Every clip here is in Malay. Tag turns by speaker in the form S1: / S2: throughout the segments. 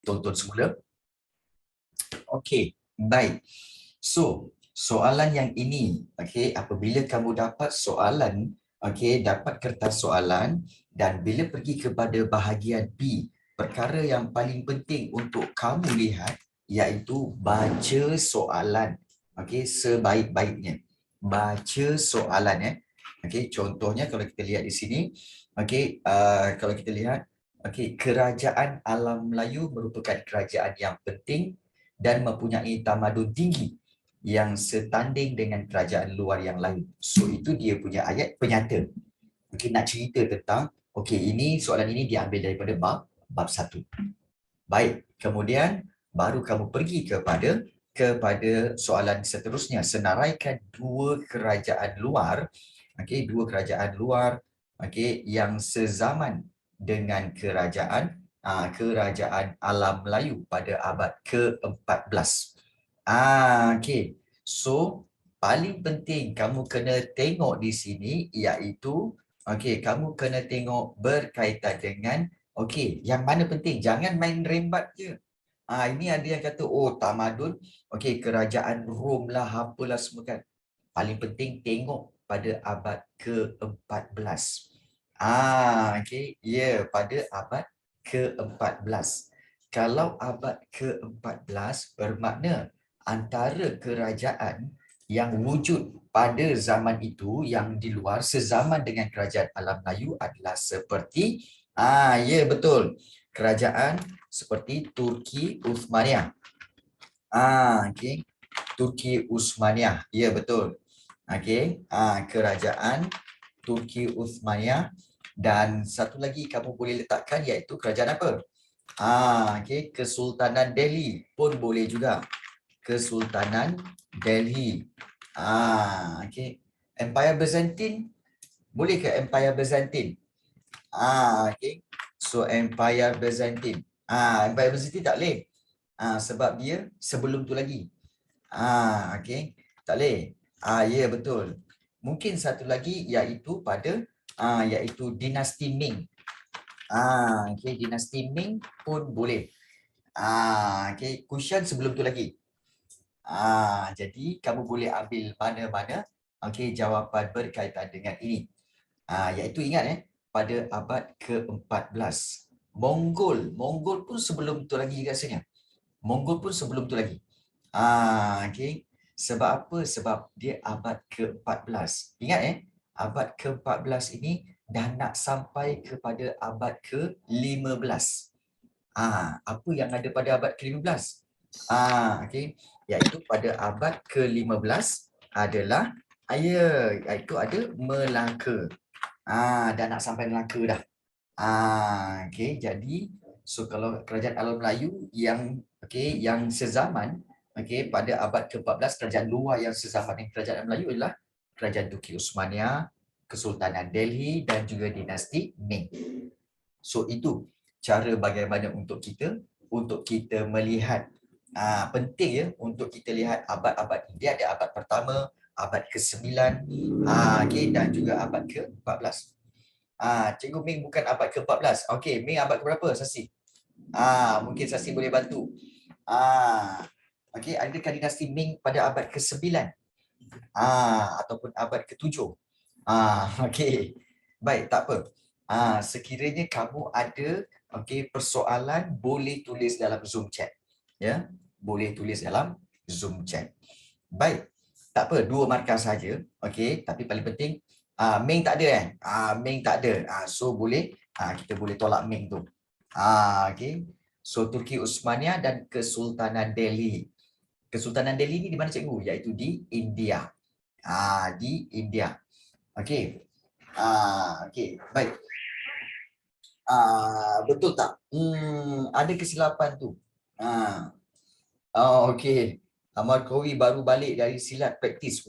S1: tonton semula. Okey, baik. So, soalan yang ini, okey, apabila kamu dapat soalan, okey, dapat kertas soalan dan bila pergi kepada bahagian B, perkara yang paling penting untuk kamu lihat iaitu baca soalan. Okey, sebaik-baiknya. Baca soalan ya. Okey, contohnya kalau kita lihat di sini, okey, kalau kita lihat, okey, kerajaan alam Melayu merupakan kerajaan yang penting dan mempunyai tamadun tinggi yang setanding dengan kerajaan luar yang lain. So itu dia punya ayat penyata. Okey, nak cerita tentang, okey, ini soalan ini diambil daripada bab 1. Baik, kemudian baru kamu pergi kepada soalan seterusnya, senaraikan dua kerajaan luar, okey, dua kerajaan luar, okey, yang sezaman dengan kerajaan alam Melayu pada abad ke-14. Okey. So, paling penting kamu kena tengok di sini iaitu, okey, kamu kena tengok berkaitan dengan, okey, yang mana penting, jangan main rembat je. Ini ada yang kata, oh tamadun, okey, kerajaan Rom lah, apalah semua kan. Paling penting tengok pada abad ke-14. Okey, ya, pada abad ke-14. Kalau abad ke-14 bermakna antara kerajaan yang wujud pada zaman itu yang di luar sezaman dengan kerajaan alam Melayu adalah seperti, ya betul, kerajaan seperti Turki Uthmaniyah. Okey, Turki Uthmaniyah, ya betul. Okey, kerajaan Turki Uthmaniyah. Dan satu lagi kamu boleh letakkan iaitu kerajaan apa? Okey, Kesultanan Delhi pun boleh juga. Kesultanan Delhi. Okey. Empire Byzantine, boleh ke Empire Byzantine? Okey. So Empire Byzantine. Empire Byzantine tak boleh. Sebab dia sebelum tu lagi. Okey. Tak boleh. Ya betul. Mungkin satu lagi iaitu pada iaitu dinasti Ming. Okey, dinasti Ming pun boleh. Okey, Kushan sebelum tu lagi. Jadi kamu boleh ambil mana-mana, okey, jawapan berkaitan dengan ini. Iaitu ingat pada abad ke-14. Mongol pun sebelum tu lagi rasanya. Mongol pun sebelum tu lagi. Okey. Sebab apa? Sebab dia abad ke-14. Ingat abad ke-14 ini dah nak sampai kepada abad ke-15. Apa yang ada pada abad ke-15? Okey, iaitu pada abad ke-15 adalah iaitu ada Melaka. Dah nak sampai Melaka dah. Okey, jadi so kalau kerajaan alam Melayu yang yang sezaman pada abad ke-14, kerajaan luar yang sezaman dengan kerajaan Melayu adalah kerajaan Turki Uthmaniyah, Kesultanan Delhi dan juga dinasti Ming. So itu cara bagaimana untuk kita melihat. Penting untuk kita lihat abad-abad ini. Dia ada abad pertama, abad ke-9, dan juga abad ke-14. Cikgu Ming bukan abad ke-14. Okey, Ming abad ke-berapa, Sasi? Mungkin Sasi boleh bantu. Okey, adakah dinasti Ming pada abad ke-9? Ataupun abad ke-7? Okey. Baik, tak apa. Sekiranya kamu ada persoalan, boleh tulis dalam Zoom chat. Ya, boleh tulis dalam Zoom chat. Baik. Tak apa, 2 markah saja. Okey, tapi paling penting Ming tak ada Ming tak ada. So boleh kita boleh tolak Ming tu. Okey. So Turki Uthmaniyah dan Kesultanan Delhi. Kesultanan Delhi ni di mana cikgu? Iaitu di India. Di India. Okey. Okey, baik. Betul tak? Ada kesilapan tu. Okey. Amal Kowi baru balik dari silat praktis.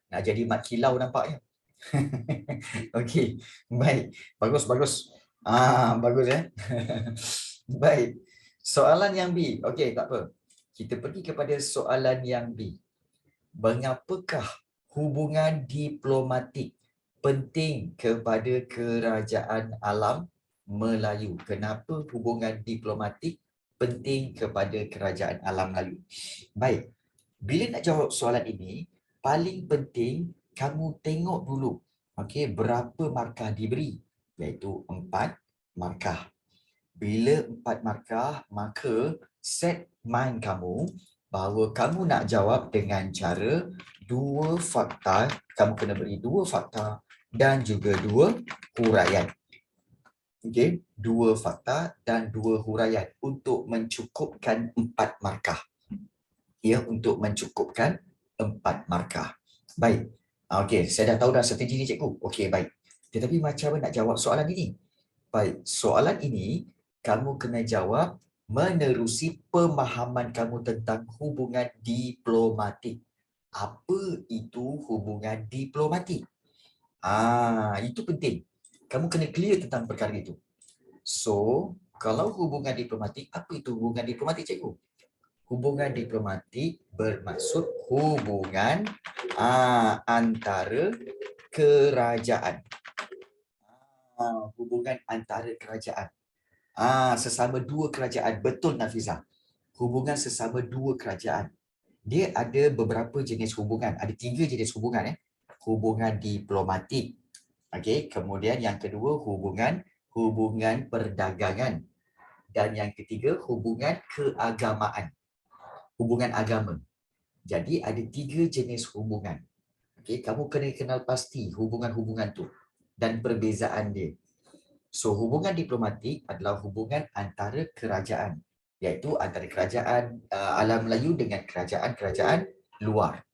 S1: Nak jadi mat kilau nampaknya. Okey, baik. Bagus, bagus. Bagus Baik. Soalan yang B. Okey, tak apa. Kita pergi kepada soalan yang B. Mengapakah hubungan diplomatik penting kepada kerajaan alam Melayu? Kenapa hubungan diplomatik penting kepada kerajaan alam Melayu. Baik, bila nak jawab soalan ini, paling penting kamu tengok dulu, okey, berapa markah diberi, iaitu 4 markah. Bila 4 markah, maka set mind kamu bahawa kamu nak jawab dengan cara 2 fakta, kamu kena beri 2 fakta dan juga 2 huraian. Okey, 2 fakta dan 2 huraian untuk mencukupkan 4 markah. Ya, untuk mencukupkan 4 markah. Baik. Okey, saya dah tahu dah strategi ni cikgu. Okey, baik. Tetapi macam mana nak jawab soalan ini? Baik, soalan ini kamu kena jawab menerusi pemahaman kamu tentang hubungan diplomatik. Apa itu hubungan diplomatik? Itu penting. Kamu kena clear tentang perkara itu. So, kalau hubungan diplomatik, apa itu hubungan diplomatik, cikgu? Hubungan diplomatik bermaksud hubungan antara kerajaan. Hubungan antara kerajaan. Sesama dua kerajaan. Betul, Nafizah. Hubungan sesama dua kerajaan. Dia ada beberapa jenis hubungan. Ada 3 jenis hubungan. Hubungan diplomatik. Okey, kemudian yang kedua hubungan perdagangan. Dan yang ketiga hubungan keagamaan. Hubungan agama. Jadi ada 3 jenis hubungan. Okey, kamu kena kenal pasti hubungan-hubungan tu dan perbezaan dia. So, hubungan diplomatik adalah hubungan antara kerajaan, iaitu antara kerajaan alam Melayu dengan kerajaan-kerajaan luar.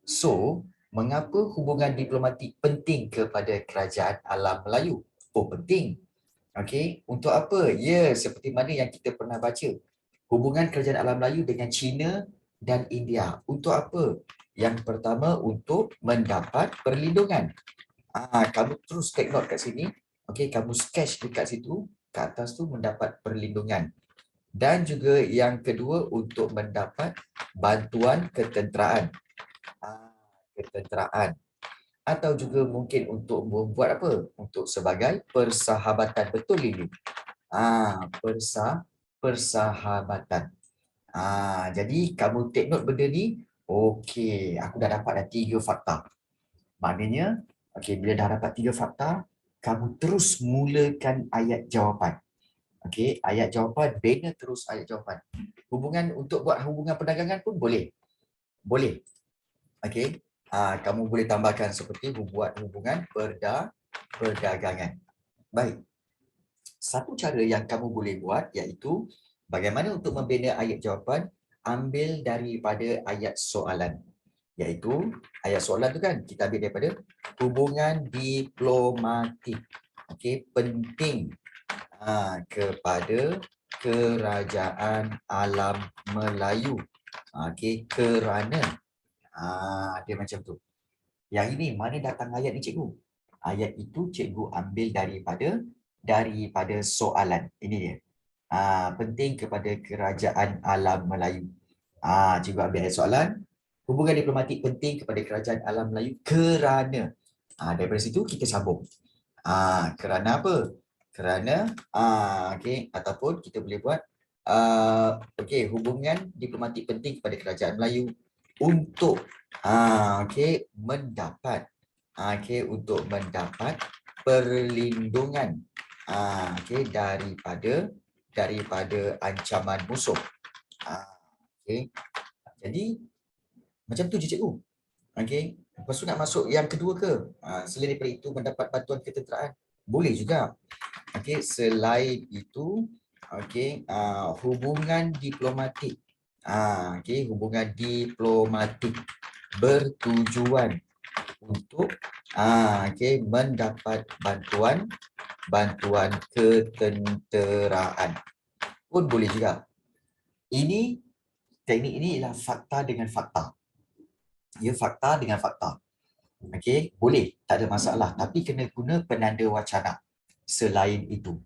S1: So, mengapa hubungan diplomatik penting kepada kerajaan alam Melayu? Oh, penting. Okey, untuk apa? Ya, seperti mana yang kita pernah baca. Hubungan kerajaan alam Melayu dengan China dan India. Untuk apa? Yang pertama, untuk mendapat perlindungan. Kamu terus take note kat sini. Okey, kamu sketch dekat situ. Kat atas tu mendapat perlindungan. Dan juga yang kedua, untuk mendapat bantuan ketenteraan. Ketenteraan. Atau juga mungkin untuk membuat apa? Untuk sebagai persahabatan. Betul ini? Persahabatan. Jadi kamu take note benda ni. Okey, aku dah dapat dah 3 fakta. Maknanya, okey, bila dah dapat 3 fakta, kamu terus mulakan ayat jawapan. Okey, ayat jawapan, bina terus ayat jawapan. Hubungan untuk buat hubungan perdagangan pun boleh. Boleh. Okey. Kamu boleh tambahkan seperti buat hubungan perdagangan. Baik. Satu cara yang kamu boleh buat iaitu bagaimana untuk membina ayat jawapan, ambil daripada ayat soalan. Iaitu ayat soalan tu kan kita ambil daripada hubungan diplomatik. Okey, penting kepada kerajaan alam Melayu. Okey, kerana dia macam tu. Yang ini mana datang ayat ni, cikgu? Ayat itu cikgu ambil daripada soalan. Ini dia. Penting kepada kerajaan alam Melayu. Cikgu ambil ayat soalan. Hubungan diplomatik penting kepada kerajaan alam Melayu kerana. Daripada situ kita sambung. Kerana apa? Kerana okey, ataupun kita boleh buat okey, hubungan diplomatik penting kepada kerajaan Melayu untuk mendapat untuk mendapat perlindungan daripada ancaman musuh. Jadi macam tu je, cikgu. Okey, lepas tu nak masuk yang kedua ke? Selain daripada itu mendapat bantuan ketenteraan, boleh juga. Okey, selain itu hubungan diplomatik. Hubungan diplomatik bertujuan untuk mendapat bantuan ketenteraan pun boleh juga. Teknik ini ialah fakta dengan fakta. Ya, fakta dengan fakta. Okey, boleh, tak ada masalah, tapi kena guna penanda wacana. Selain itu.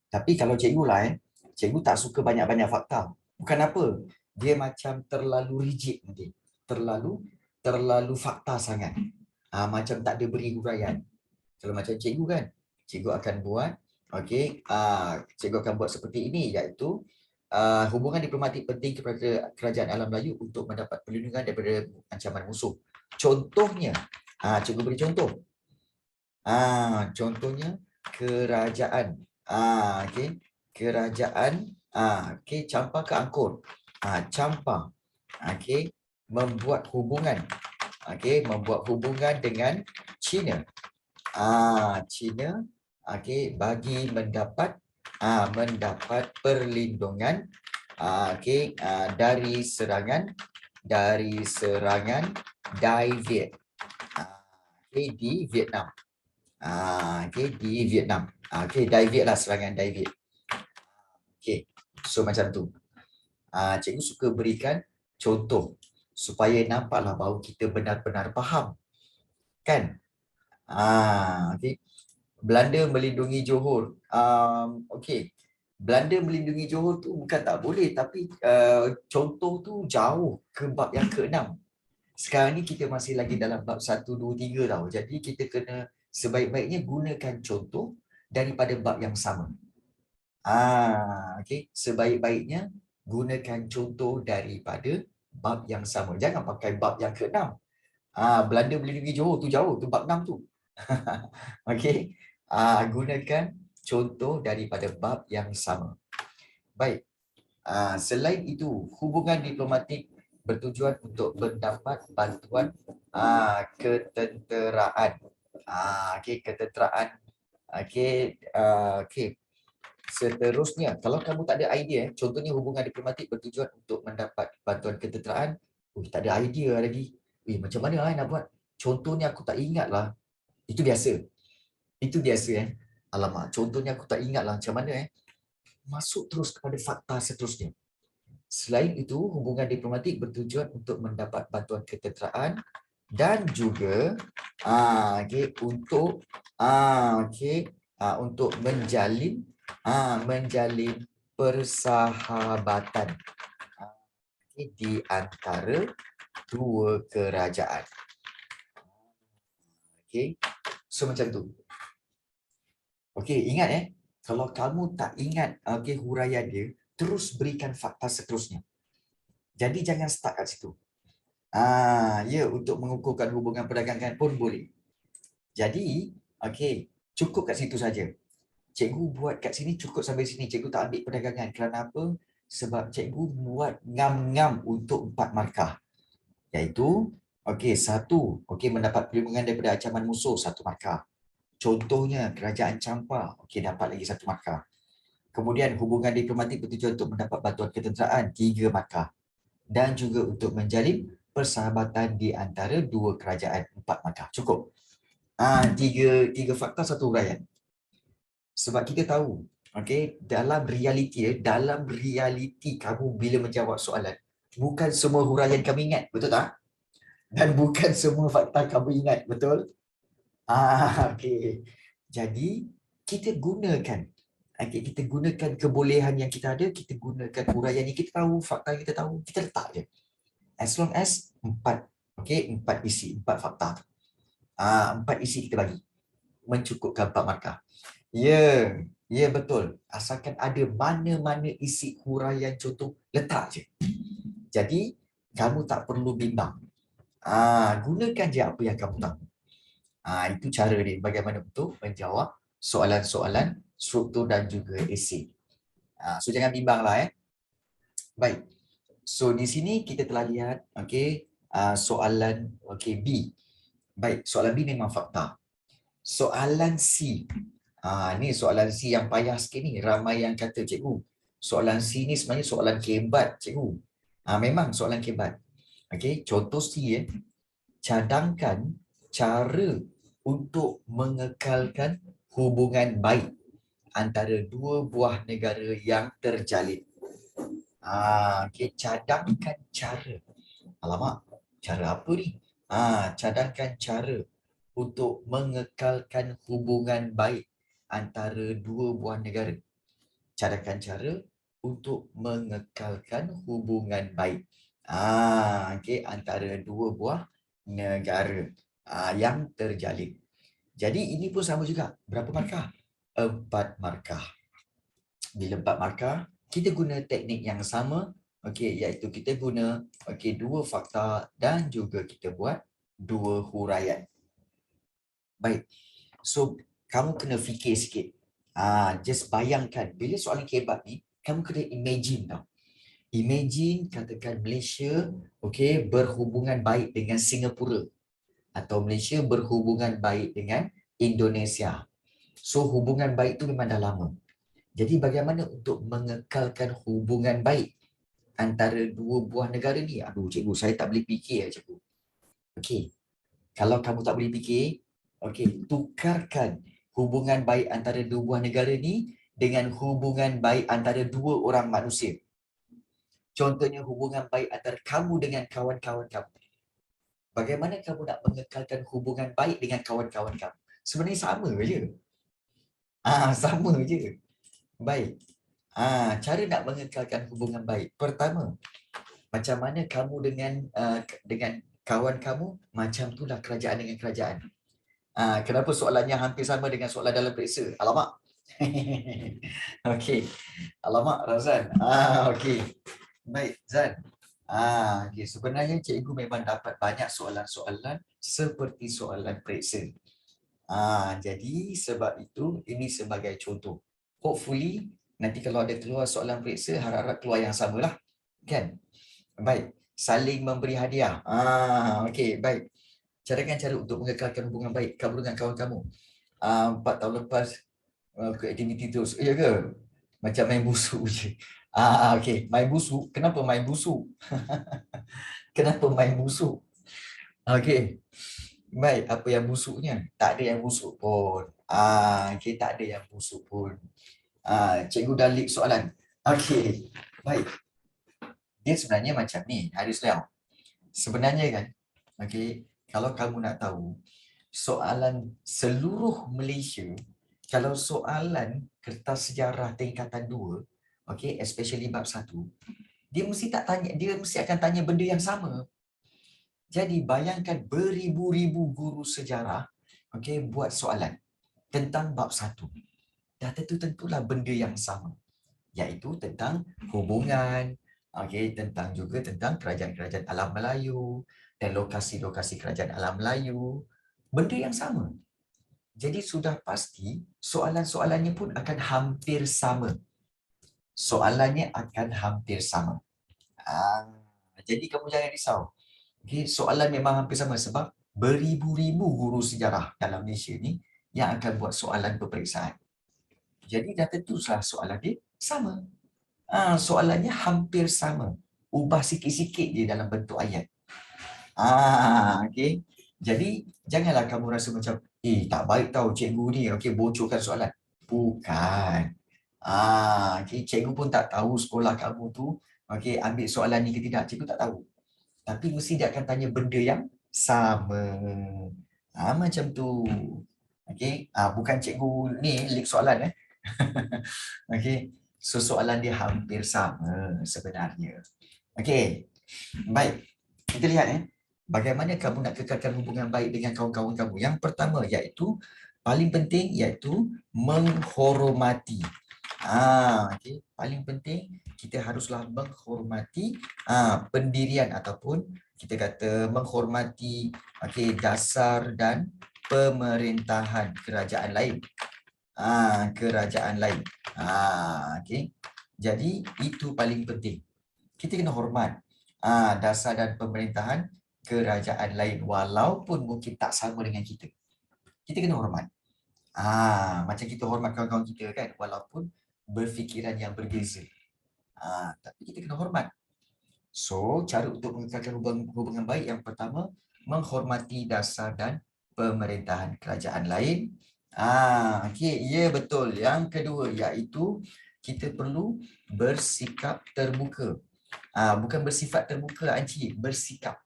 S1: Tapi kalau cikgu lah cikgu tak suka banyak-banyak fakta. Bukan apa, dia macam terlalu rigid nanti. Terlalu fakta sangat. Macam tak ada beri huraian. Kalau macam cikgu kan, cikgu akan buat cikgu akan buat seperti ini, iaitu hubungan diplomatik penting kepada kerajaan alam Melayu untuk mendapat perlindungan daripada ancaman musuh. Contohnya, cikgu beri contoh. Contohnya kerajaan. Okey. Kerajaan campur ke angkor. Campur. Okey, membuat hubungan. Okey, membuat hubungan dengan China. China okey bagi mendapat perlindungan dari serangan Dai Viet. Di Vietnam. Di Vietnam. Dai Viet lah, serangan Dai Viet. So macam tu. Cikgu suka berikan contoh supaya nampaklah bahawa kita benar-benar faham. Kan? Belanda melindungi Johor. Belanda melindungi Johor tu bukan tak boleh, tapi contoh tu jauh ke bab yang ke-6. Sekarang ni kita masih lagi dalam bab 1, 2, 3 tau. Jadi kita kena sebaik-baiknya gunakan contoh daripada bab yang sama. Sebaik-baiknya gunakan contoh daripada bab yang sama. Jangan pakai bab yang ke-6. Belanda melindungi Johor tu jauh, tu bab 6 tu. Okey. Gunakan contoh daripada bab yang sama. Baik. Selain itu, hubungan diplomatik bertujuan untuk mendapat bantuan ketenteraan. Ketenteraan. Seterusnya, kalau kamu tak ada idea, contohnya hubungan diplomatik bertujuan untuk mendapat bantuan ketenteraan, tak ada idea lagi. Macam mana nak buat? Contohnya aku tak ingat lah. Itu biasa. Alamak, contohnya aku tak ingat lah macam mana. Masuk terus kepada fakta seterusnya. Selain itu, hubungan diplomatik bertujuan untuk mendapat bantuan ketenteraan dan juga untuk menjalin persahabatan di antara dua kerajaan. So macam tu. Ingat kalau kamu tak ingat huraian dia, terus berikan fakta seterusnya. Jadi jangan start kat situ. Untuk mengukuhkan hubungan perdagangan pun boleh. Jadi, cukup kat situ saja. Cikgu buat kat sini cukup sampai sini. Cikgu tak ambil perdagangan. Kerana apa? Sebab cikgu buat ngam-ngam untuk 4 markah. Iaitu, satu, mendapat perlindungan daripada ancaman musuh, 1 markah. Contohnya, kerajaan Champa, dapat lagi 1 markah. Kemudian, hubungan diplomatik bertujuan untuk mendapat bantuan ketenteraan, 3 markah. Dan juga untuk menjalin persahabatan di antara dua kerajaan, 4 markah. Cukup. Tiga fakta, 1 huraian. Sebab kita tahu, dalam realiti kamu bila menjawab soalan, bukan semua huraian kamu ingat, betul tak? Dan bukan semua fakta kamu ingat, betul? Jadi, kita gunakan kebolehan yang kita ada, kita gunakan huraian yang kita tahu, fakta yang kita tahu, kita letak je. As long as 4 isi, 4 fakta. 4 isi kita bagi. Mencukupkan 4 markah. Ya betul. Asalkan ada mana-mana isi huraian contoh, letak je. Jadi, kamu tak perlu bimbang. Gunakan je apa yang kamu tahu. Itu cara dia bagaimana untuk menjawab soalan-soalan struktur dan juga esei. So jangan bimbanglah. Baik. So di sini kita telah lihat soalan B. Baik, soalan B memang fakta. Soalan C. Ni soalan C yang payah sikit ni. Ramai yang kata, cikgu, soalan C ni sebenarnya soalan kebat, cikgu. Memang soalan kebat. Contoh C. Cadangkan cara untuk mengekalkan hubungan baik antara dua buah negara yang terjalin. Cadangkan cara. Alamak, cara apa ni? Cadangkan cara untuk mengekalkan hubungan baik antara dua buah negara. Cadangkan cara untuk mengekalkan hubungan baik antara dua buah negara yang terjalin. Jadi ini pun sama juga. Berapa markah? 4 markah. Bila 4 markah, kita guna teknik yang sama, okey, iaitu kita guna dua fakta dan juga kita buat dua huraian. Baik. So kamu kena fikir sikit. Just bayangkan bila soalan kebat ni, kamu kena imagine tau. Imagine katakan Malaysia berhubungan baik dengan Singapura atau Malaysia berhubungan baik dengan Indonesia. So hubungan baik tu memang dah lama. Jadi bagaimana untuk mengekalkan hubungan baik antara dua buah negara ni? Aduh cikgu, saya tak boleh fikir cikgu. Okey. Kalau kamu tak boleh fikir, tukarkan hubungan baik antara dua buah negara ni dengan hubungan baik antara dua orang manusia. Contohnya hubungan baik antara kamu dengan kawan-kawan kamu. Bagaimana kamu nak mengekalkan hubungan baik dengan kawan-kawan kamu? Sebenarnya sama je. Sama je. Baik. Cara nak mengekalkan hubungan baik. Pertama, macam mana kamu dengan kawan kamu, macam itulah kerajaan dengan kerajaan. Kenapa soalannya hampir sama dengan soalan dalam periksa? Alamak. Okey. Alamak, Razan. Okey. Baik, Zan. Sebenarnya cikgu memang dapat banyak soalan-soalan seperti soalan periksa. Jadi sebab itu ini sebagai contoh. Hopefully nanti kalau ada keluar soalan periksa, harap-harap keluar yang samalah. Kan? Baik. Saling memberi hadiah. Okey, baik. Carakan cara untuk mengekalkan hubungan baik kamu dengan kawan kamu. 4 tahun lepas ke aktiviti terus. Ya ke? Macam main busuk je. Okey, main busuk. Kenapa main busuk? Kenapa main busuk? Okey. Baik, apa yang busuknya? Tak ada yang busuk pun. Okey, tak ada yang busuk pun. Cikgu dah leak soalan. Okey. Baik. Dia sebenarnya macam ni, Haris Liao. Sebenarnya kan, kalau kamu nak tahu, soalan seluruh Malaysia, kalau soalan kertas sejarah tingkatan 2, especially bab 1, dia mesti akan tanya benda yang sama. Jadi bayangkan beribu-ribu guru sejarah buat soalan tentang bab 1. Dah tentulah benda yang sama, iaitu tentang hubungan, tentang kerajaan-kerajaan alam Melayu dan lokasi-lokasi kerajaan alam Melayu. Benda yang sama. Jadi sudah pasti soalan-soalannya pun akan hampir sama. Soalannya akan hampir sama. Jadi kamu jangan risau. Soalan memang hampir sama sebab beribu-ribu guru sejarah dalam Malaysia ni yang akan buat soalan peperiksaan. Jadi dah tentulah soalan dia sama. Soalannya hampir sama. Ubah sikit-sikit je dalam bentuk ayat. Jadi janganlah kamu rasa macam tak baik tau cikgu ni bocorkan soalan. Bukan. Cikgu pun tak tahu sekolah kamu tu ambil soalan ni ke tidak, cikgu tak tahu. Tapi mesti dia akan tanya benda yang sama. Macam tu. Bukan cikgu ni leak soalan So soalan dia hampir sama sebenarnya. Baik. Kita lihat bagaimana kamu nak kekalkan hubungan baik dengan kawan-kawan kamu. Yang pertama iaitu paling penting iaitu menghormati. Paling penting kita haruslah menghormati pendirian ataupun kita kata menghormati dasar dan pemerintahan kerajaan lain. Kerajaan lain. Jadi itu paling penting. Kita kena hormat dasar dan pemerintahan kerajaan lain walaupun mungkin tak sama dengan kita. Kita kena hormat. Macam kita hormat kawan-kawan kita kan walaupun berfikiran yang berbeza. Tapi kita kena hormat. So, cara untuk mengekalkan hubungan baik yang pertama, menghormati dasar dan pemerintahan kerajaan lain. Ya betul. Yang kedua iaitu kita perlu bersikap terbuka. Bukan bersifat terbuka Encik, bersikap.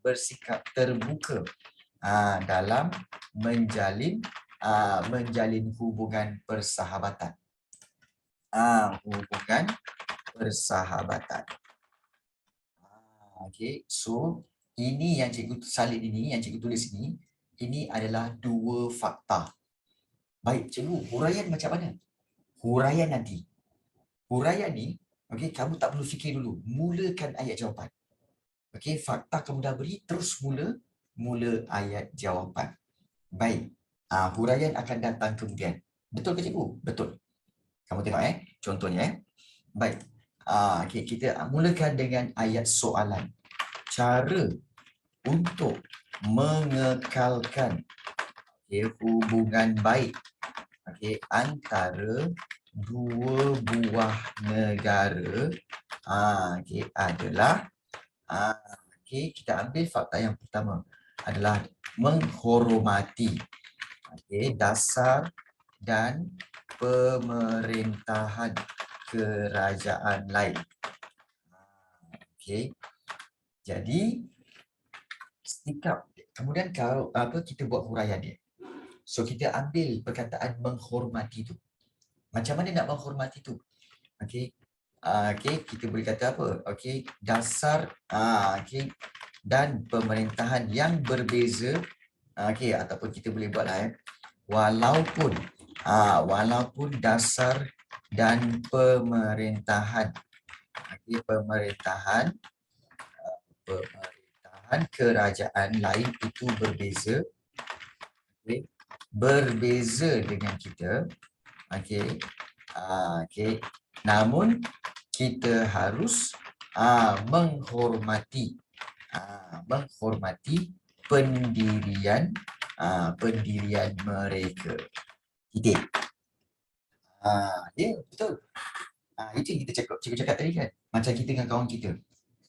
S1: Bersikap terbuka dalam menjalin hubungan persahabatan. Hubungan persahabatan. So ini yang cikgu salin ini, yang cikgu tulis ini adalah dua fakta. Baik, cikgu, huraian macam mana? Huraian nanti. huraian ni, okey, kamu tak perlu fikir dulu. Mulakan ayat jawapan. Okey, fakta kamu dah beri, terus mula ayat jawapan. Baik. Huraian akan datang kemudian. Betul ke cikgu? Betul. Kamu tengok contohnya Baik. Okey, kita mulakan dengan ayat soalan. Cara untuk mengekalkan hubungan baik antara dua buah negara adalah kita ambil fakta yang pertama adalah menghormati dasar dan pemerintahan kerajaan lain. Jadi sikap kemudian kalau kita buat huraian dia. So kita ambil perkataan menghormati tu. Macam mana nak menghormati tu? Kita boleh kata apa? Dasar dan pemerintahan yang berbeza. Ataupun kita boleh buatlah walaupun dasar dan pemerintahan kerajaan lain itu berbeza. Berbeza dengan kita. Namun kita harus menghormati pendirian mereka. Titik. Betul. Itu yang cikgu cakap tadi kan. Macam kita dengan kawan kita.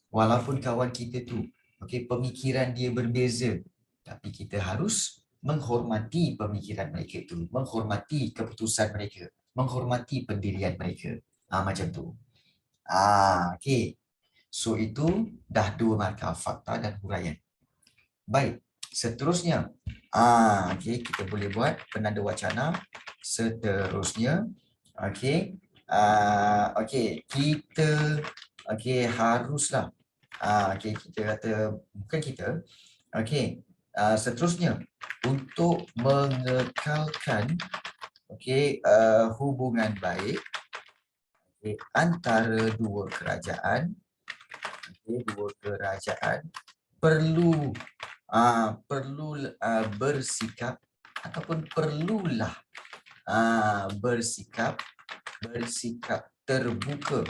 S1: Walaupun kawan kita tu pemikiran dia berbeza, tapi kita harus menghormati pemikiran mereka itu, menghormati keputusan mereka, menghormati pendirian mereka. Macam tu. So itu dah 2 markah, fakta dan huraian. Baik, seterusnya kita boleh buat penanda wacana. Seterusnya kita haruslah kita kata bukan kita seterusnya untuk mengekalkan hubungan baik antara dua kerajaan perlu bersikap ataupun perlulah bersikap terbuka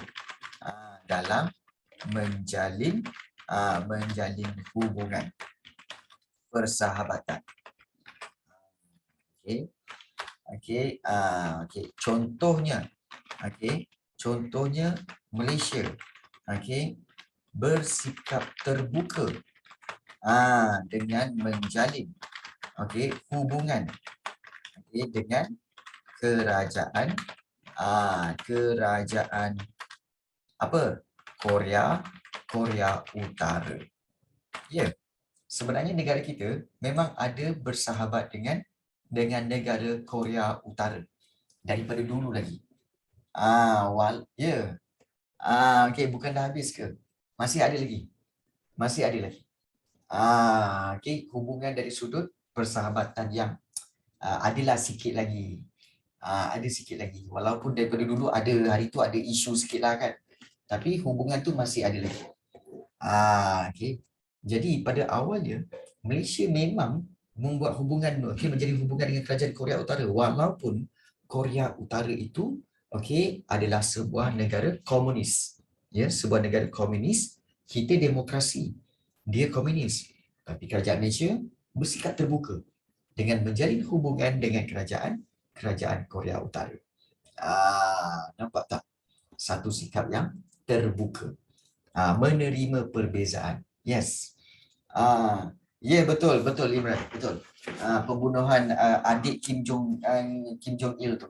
S1: dalam menjalin hubungan persahabatan. Contohnya Malaysia bersikap terbuka dengan menjalin hubungan dengan kerajaan Korea Utara. Sebenarnya negara kita memang ada bersahabat dengan negara Korea Utara daripada dulu lagi. Bukan dah habis ke? Masih ada lagi. Hubungan dari sudut persahabatan yang adalah sikit lagi. Ada sikit lagi. Walaupun daripada dulu ada, hari tu ada isu sikit lah kan. Tapi hubungan tu masih ada lagi. Jadi pada awalnya, Malaysia memang membuat hubungan menjadi hubungan dengan kerajaan Korea Utara. Walaupun Korea Utara itu adalah sebuah negara komunis. Sebuah negara komunis, kita demokrasi. Dia komunis. Tapi kerajaan Malaysia bersikap terbuka dengan menjalin hubungan dengan kerajaan Korea Utara. Nampak tak? Satu sikap yang terbuka. Menerima perbezaan. Yes. Betul Imran, betul. Pembunuhan adik Kim Jong Il tu.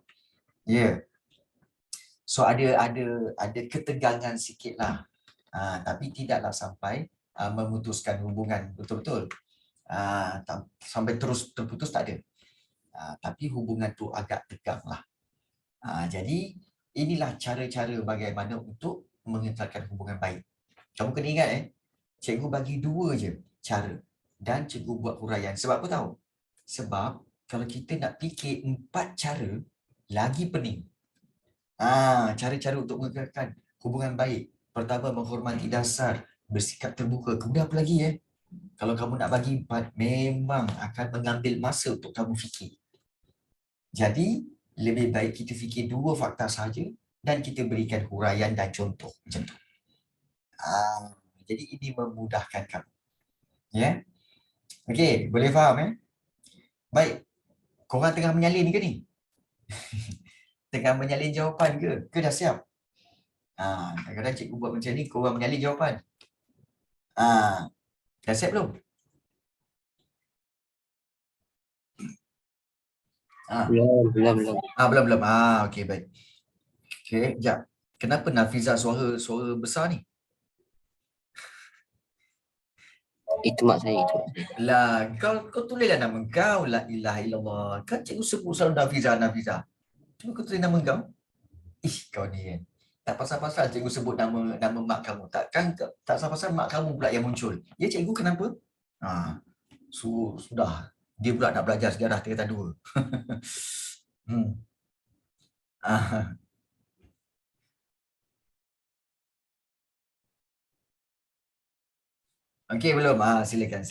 S1: So ada ketegangan sikitlah. Tapi tidaklah sampai memutuskan hubungan betul-betul. Sampai terus terputus tak ada. Tapi hubungan tu agak teganglah. Jadi inilah cara-cara bagaimana untuk mengekalkan hubungan baik. Kamu kena ingat cikgu bagi 2 je cara dan cikgu buat huraian. Sebab apa tahu? Sebab kalau kita nak fikir 4 cara lagi pening. Cara-cara untuk mengekalkan hubungan baik. Pertama, menghormati dasar, bersikap terbuka. Kemudian apa lagi? Kalau kamu nak bagi 4, memang akan mengambil masa untuk kamu fikir. Jadi, lebih baik kita fikir 2 fakta saja dan kita berikan huraian dan contoh. Macam tu. Ah, jadi, ini memudahkan kamu. Ya? Okey, boleh faham Baik, korang tengah menyalin ke ni? Tengah menyalin jawapan ke? Ke dah siap? Kadang-kadang cikgu buat macam ni, korang menyalin jawapan. Dah siap belum?
S2: Belum.
S1: Belum. Okey, baik. Okey, sekejap. Kenapa Nafiza suara besar ni?
S2: Itu mak saya.
S1: Lah, kau tulislah nama kau. La ilaha illallah. Kan cikgu sebut selalu Nafiza. Cuma kau tulis nama kau. Kau ni kan. Tak pasal-pasal cikgu sebut nama mak kamu. Tak pasal-pasal mak kamu pula yang muncul. Ya cikgu kenapa? Sudah. Dia pula nak belajar sejarah tingkatan 2. hmm. Ah. Okey belum? Silakan.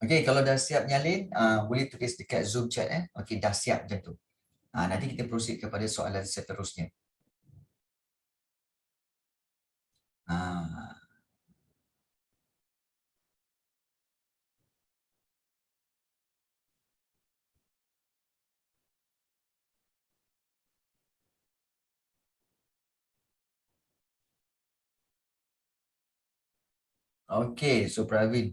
S1: Okey, kalau dah siap nyalin, boleh tulis dekat Zoom chat Okey, dah siap macam tu. Nanti kita proceed kepada soalan seterusnya. Okey, so Pravin.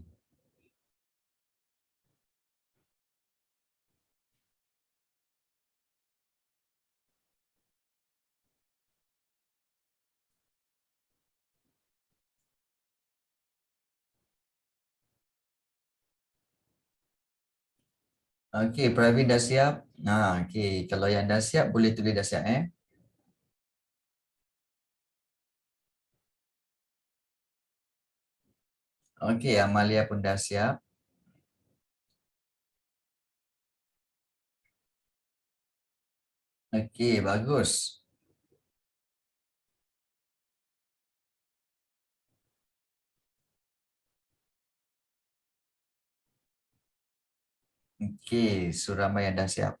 S1: Okey, Pravin dah siap. Okey, kalau yang dah siap boleh tulis dah siap Okey, Amalia pun dah siap. Okey, bagus. Okey, so ramai yang dah siap.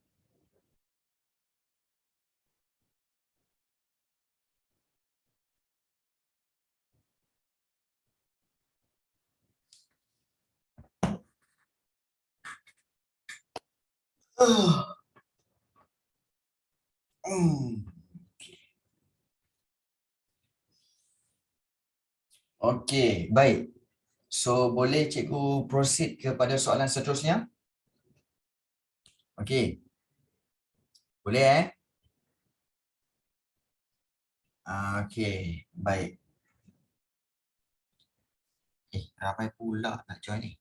S1: Okey, baik. So, boleh cikgu proceed kepada soalan seterusnya? Okey. Boleh Okey, baik. Ramai pula nak join ni.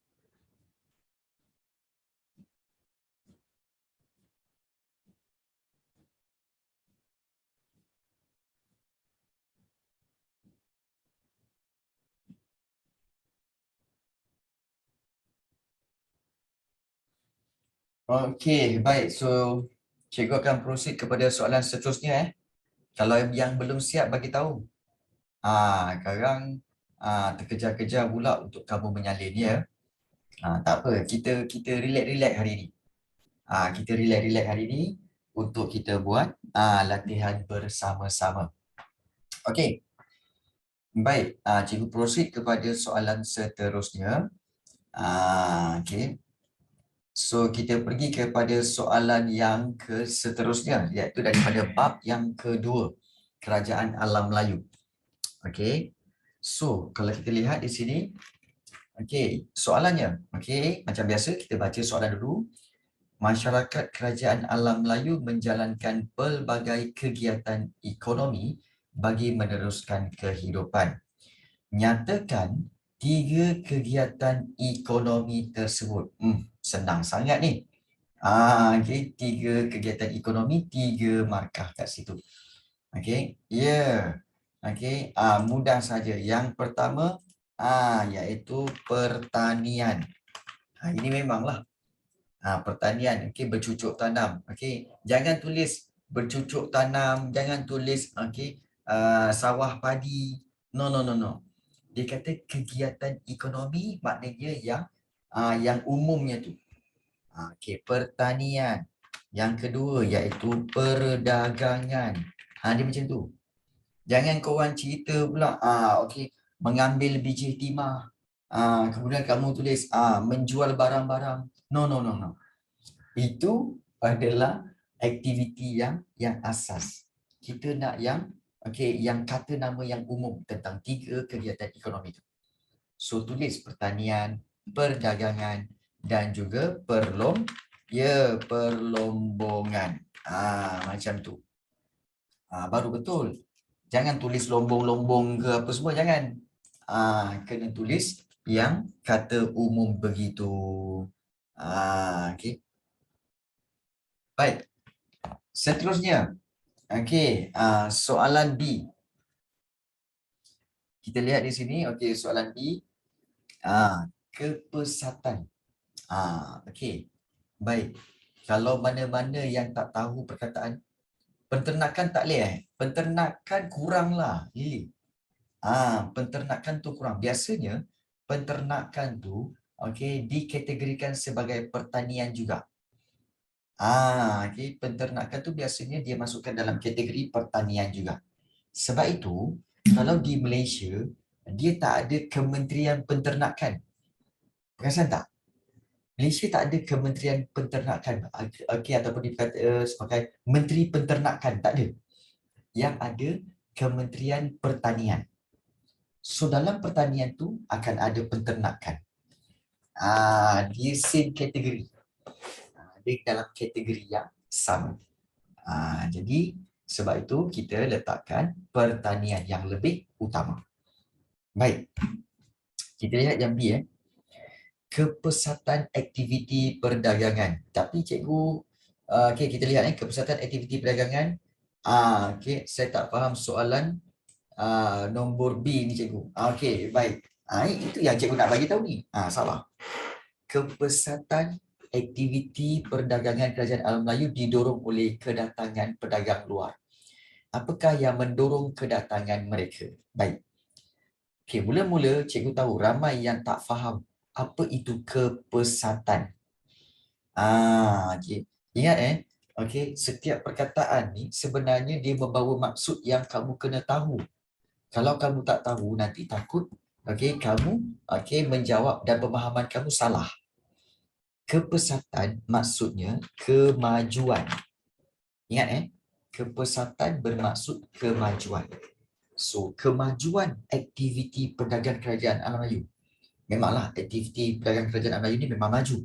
S1: Okey, baik. So, cikgu akan proceed kepada soalan seterusnya Kalau yang belum siap bagi tahu. Sekarang terkejar-kejar pula untuk kamu menyalin ya. Tak apa, kita relax-relax hari ni. Kita relax-relax hari ni untuk kita buat latihan bersama-sama. Okey. Baik, cikgu proceed kepada soalan seterusnya. Okey. So kita pergi kepada soalan yang seterusnya iaitu daripada bab yang kedua, Kerajaan Alam Melayu. Okey. So kalau kita lihat di sini, okey, soalannya. Okey, macam biasa kita baca soalan dulu. Masyarakat Kerajaan Alam Melayu menjalankan pelbagai kegiatan ekonomi bagi meneruskan kehidupan. Nyatakan 3 kegiatan ekonomi tersebut. Senang sangat ni. Okay. 3 kegiatan ekonomi, 3 markah kat situ. Okay. Ya. Okey, mudah saja. Yang pertama iaitu pertanian. Ini memanglah pertanian, okey, bercucuk tanam. Okey, jangan tulis bercucuk tanam, jangan tulis okey, sawah padi. No no no no. Dia kata kegiatan ekonomi, maknanya yang umumnya tu. Okey, pertanian. Yang kedua iaitu perdagangan. Dia macam tu. Jangan korang cerita pula, okey, mengambil biji timah. Kemudian kamu tulis menjual barang-barang. No no no no. Itu adalah aktiviti yang asas. Kita nak yang yang kata nama yang umum tentang 3 kegiatan ekonomi itu. So tulis pertanian, perdagangan dan juga perlombongan. Macam tu. Baru betul. Jangan tulis lombong-lombong ke apa semua, jangan. Kena tulis yang kata umum begitu. Okey. Baik. Seterusnya. Okey, soalan B. Kita lihat di sini, okey, soalan B. Kepesatan. Okey. Baik. Kalau mana-mana yang tak tahu perkataan penternakan tak boleh Penternakan kuranglah, Lily. Penternakan tu kurang. Biasanya penternakan tu dikategorikan sebagai pertanian juga. Penternakan tu biasanya dia masukkan dalam kategori pertanian juga. Sebab itu, kalau di Malaysia, dia tak ada Kementerian Penternakan. Perasan tak? Malaysia tak ada Kementerian Penternakan. Ataupun dikata sebagai Menteri Penternakan. Tak ada. Yang ada Kementerian Pertanian. So dalam pertanian tu akan ada penternakan. Dia same kategori. Dia dalam kategori yang sama. Jadi sebab itu kita letakkan pertanian yang lebih utama. Baik. Kita lihat yang B. Kepesatan aktiviti perdagangan. Tapi cikgu, kita lihat kepesatan aktiviti perdagangan. Saya tak faham soalan nombor B ni cikgu. Okey, baik. Itu yang cikgu nak bagi tahu ni. Salah. Kepesatan aktiviti perdagangan Kerajaan Alam Melayu didorong oleh kedatangan pedagang luar. Apakah yang mendorong kedatangan mereka? Baik. Okey, mula-mula cikgu tahu ramai yang tak faham apa itu kepesatan. Okey. Ingat setiap perkataan ni sebenarnya dia membawa maksud yang kamu kena tahu. Kalau kamu tak tahu, nanti takut kamu menjawab dan pemahaman kamu salah. Kepesatan maksudnya kemajuan. Ingat kepesatan bermaksud kemajuan. So, kemajuan aktiviti perdagangan Kerajaan Alam Melayu. Memanglah aktiviti perdagangan Kerajaan Alam Melayu ni memang maju.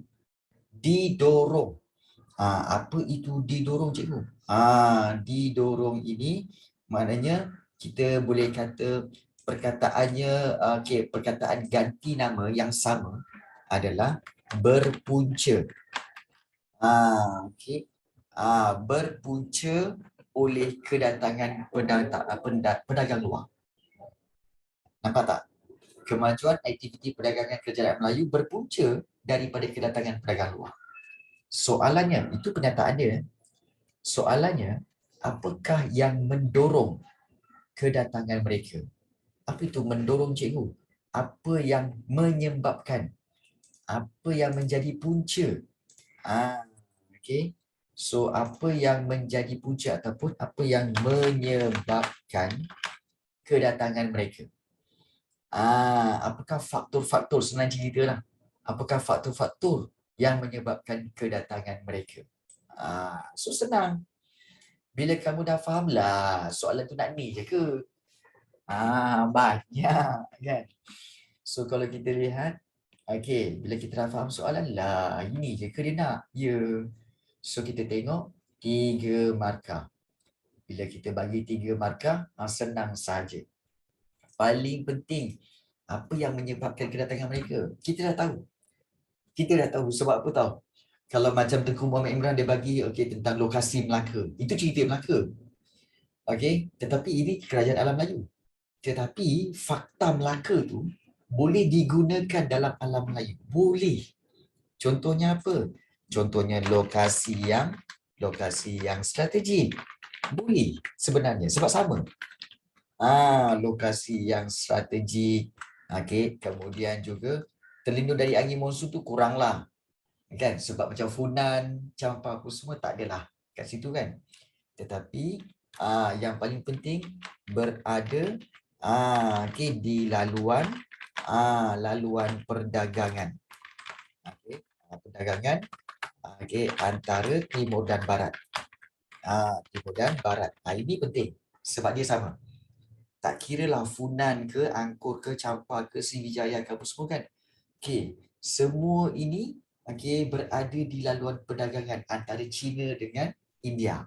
S1: Didorong. Apa itu didorong, cikgu? Didorong ini maknanya kita boleh kata perkataannya, perkataan ganti nama yang sama adalah berpunca. Berpunca oleh kedatangan pedagang luar. Nampak tak? Kemajuan aktiviti perdagangan Kerajaan Melayu berpunca daripada kedatangan pedagang luar. Soalannya, itu pernyataan dia. Soalannya, apakah yang mendorong kedatangan mereka? Apa itu mendorong, cikgu? Apa yang menyebabkan? Apa yang menjadi punca? So, apa yang menjadi punca ataupun apa yang menyebabkan kedatangan mereka? Apakah faktor-faktor, senang cerita lah. Apakah faktor-faktor yang menyebabkan kedatangan mereka? So, senang. Bila kamu dah faham lah, soalan tu nak ni je ke? Banyak kan? So, kalau kita lihat, bila kita dah faham soalan lah, ini je ke dia nak? Ya. So, kita tengok 3 markah. Bila kita bagi 3 markah, senang saja. Paling penting, apa yang menyebabkan kedatangan mereka? Kita dah tahu. Kita dah tahu sebab apa tahu? Kalau macam Tengku Muhammad Imran dia bagi tentang lokasi Melaka. Itu cerita Melaka. Tetapi ini Kerajaan Alam Melayu. Tetapi fakta Melaka tu boleh digunakan dalam alam Melayu. Boleh. Contohnya apa? Contohnya lokasi yang strategik. Boleh sebenarnya sebab sama. Lokasi yang strategik. Okey, kemudian juga terlindung dari angin monsun tu kuranglah. Kan sebab macam Funan, Campa apa semua tak adalah kat situ kan. Tetapi yang paling penting berada okey di laluan perdagangan. Okey, perdagangan okey antara timur dan barat. Timur dan barat. Ini penting sebab dia sama. Tak kira lah Funan ke, Angkor ke, Campa ke, Sriwijaya ke apa semua kan. Okey, semua ini okey berada di laluan perdagangan antara China dengan India.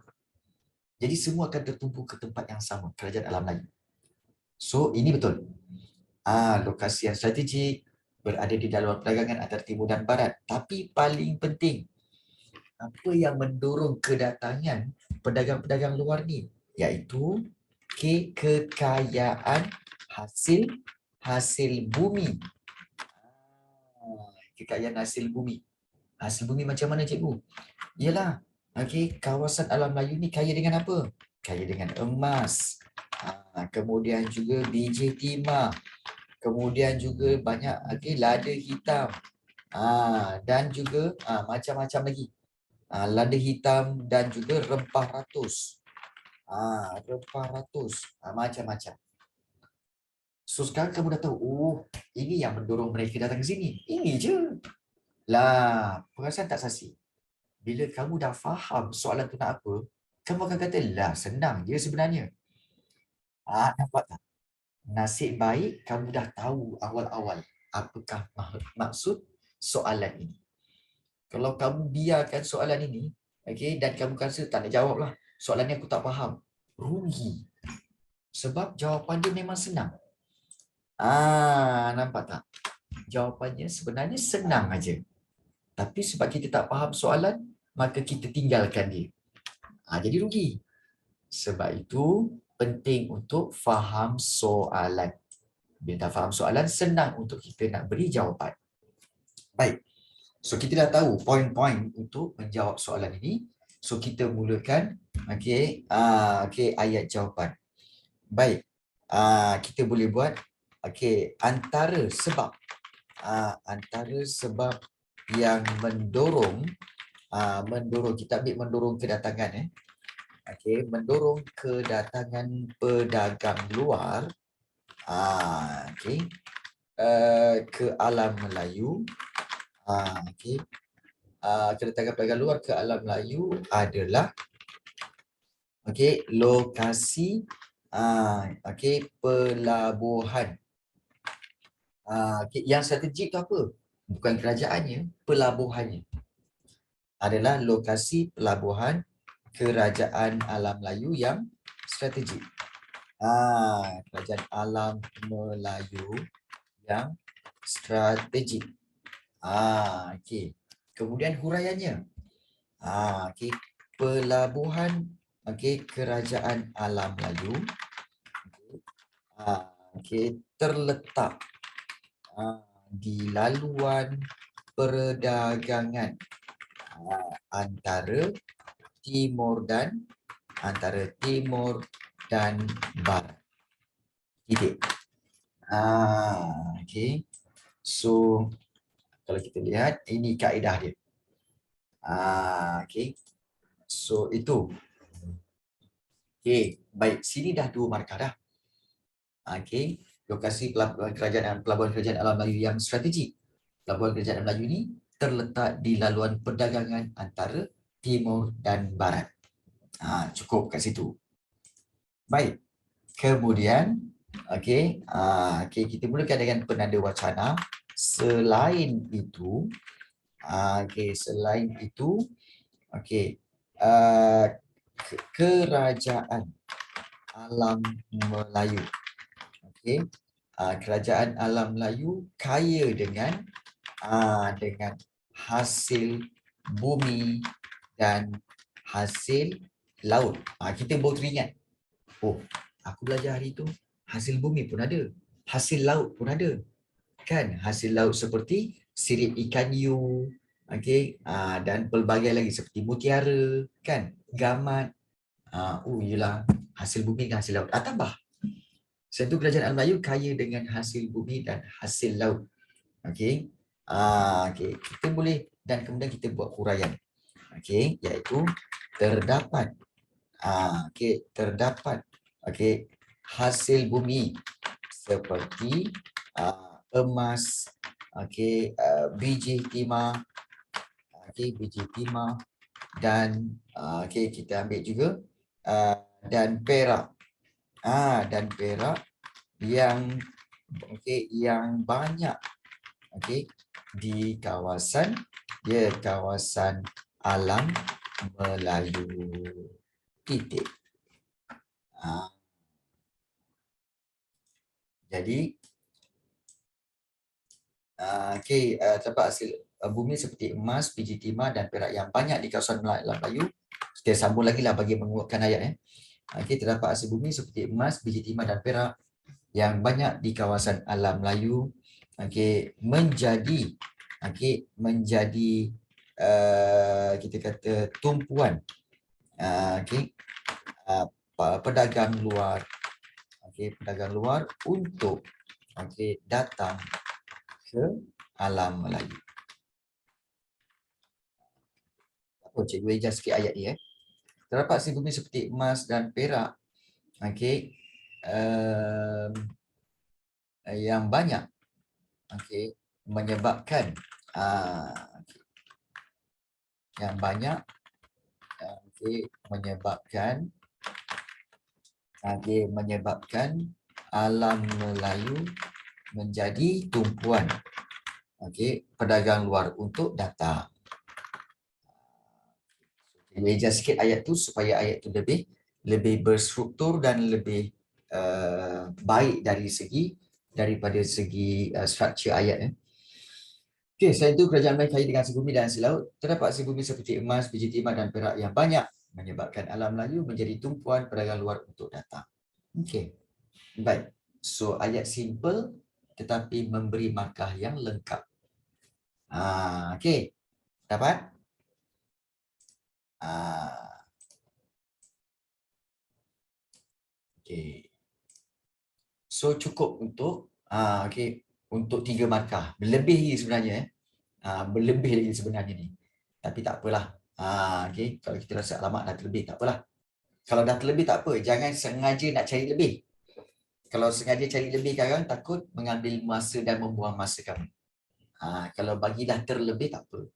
S1: Jadi semua akan tertumpu ke tempat yang sama, kerajaan alam Melayu. So, ini betul. Lokasi yang strategik, berada di laluan perdagangan antara timur dan barat. Tapi paling penting, apa yang mendorong kedatangan pedagang-pedagang luar ni? Iaitu kekayaan hasil bumi. Kekayaan hasil bumi. Hasil bumi macam mana cikgu? Yalah, kawasan alam Melayu ni kaya dengan apa? Kaya dengan emas. Kemudian juga biji timah. Kemudian juga banyak lada hitam. Dan juga macam-macam lagi. Lada hitam dan juga rempah ratus. Macam-macam. So sekarang kamu dah tahu, ini yang mendorong mereka datang ke sini. Ini je. Lah, perasan tak Sasi? Bila kamu dah faham soalan tu nak apa, kamu akan kata, lah senang je sebenarnya. Nampak tak? Nasib baik kamu dah tahu awal-awal apakah maksud soalan ini. Kalau kamu biarkan soalan ini, dan kamu rasa tak nak jawab lah, soalan ni aku tak faham, rugi. Sebab jawapan dia memang senang. Nampak tak? Jawapannya sebenarnya senang aja. Tapi sebab kita tak faham soalan, maka kita tinggalkan dia. Jadi rugi. Sebab itu penting untuk faham soalan. Bila dah faham soalan, senang untuk kita nak beri jawapan. Baik. So kita dah tahu poin-poin untuk menjawab soalan ini. So kita mulakan ayat jawapan. Baik. Kita boleh buat antara sebab yang mendorong kita ambil mendorong kedatangan mendorong kedatangan pedagang luar ke alam Melayu. Kedatangan pedagang luar ke alam Melayu adalah lokasi pelabuhan. Yang strategik tu apa? Bukan kerajaannya, pelabuhannya. Adalah lokasi pelabuhan kerajaan alam Melayu yang strategik. Kerajaan alam Melayu yang strategik. Kemudian huraiannya. Pelabuhan kerajaan alam Melayu terletak di laluan perdagangan antara timur dan barat. Titik. So kalau kita lihat ini kaedah dia. So itu. Baik, sini dah 2 markah dah. Lokasi pelabuhan kerajaan alam Melayu yang strategik. Pelabuhan kerajaan alam Melayu ini terletak di laluan perdagangan antara timur dan barat. Cukup kat situ. Baik. Kemudian kita mulakan dengan penanda wacana. Selain itu kerajaan alam Melayu. Kerajaan alam Melayu kaya dengan hasil bumi dan hasil laut. Kita baru teringat. Aku belajar hari tu hasil bumi pun ada. Hasil laut pun ada. Kan? Hasil laut seperti sirip ikan hiu, okey, dan pelbagai lagi seperti mutiara, kan? Gamat. Yelah, hasil bumi dan hasil laut. Tambah. Satu kerajaan alam Melayu kaya dengan hasil bumi dan hasil laut. Okey. Okey, kita boleh dan kemudian kita buat huraian. Okey, iaitu terdapat terdapat hasil bumi seperti emas, biji timah, biji timah dan kita ambil juga dan perak. Dan perak yang yang banyak di kawasan kawasan alam Melayu. Titik. Jadi terdapat hasil bumi seperti emas, biji timah dan perak yang banyak di kawasan Melayu. Kita sambung lagi lah bagi menguatkan ayat. Terdapat hasil bumi seperti emas, biji timah dan perak yang banyak di kawasan alam Melayu. Menjadi kita kata tumpuan pedagang luar, pedagang luar untuk datang ke alam Melayu. Apa cikgu ejas sikit ayat ni Terdapat hasil bumi seperti emas dan perak yang banyak menyebabkan menyebabkan alam Melayu menjadi tumpuan pedagang luar untuk datang. Eja sikit ayat tu supaya ayat tu lebih berstruktur dan lebih baik daripada segi struktur ayat. Selain itu kerajaan Melayu kaya dengan hasil bumi dan hasil laut. Terdapat hasil bumi seperti emas, biji timah dan perak yang banyak menyebabkan alam Melayu menjadi tumpuan pedagang luar untuk datang. Baik. So ayat simple tetapi memberi markah yang lengkap. Dapat? So cukup untuk untuk 3 markah. Berlebih lagi sebenarnya berlebih lagi sebenarnya ni. Tapi tak apalah. Kalau kita rasa alamak dah terlebih tak apalah. Kalau dah terlebih tak apa, jangan sengaja nak cari lebih. Kalau sengaja cari lebih sekarang takut mengambil masa dan membuang masa kamu. Kalau bagilah terlebih tak apa.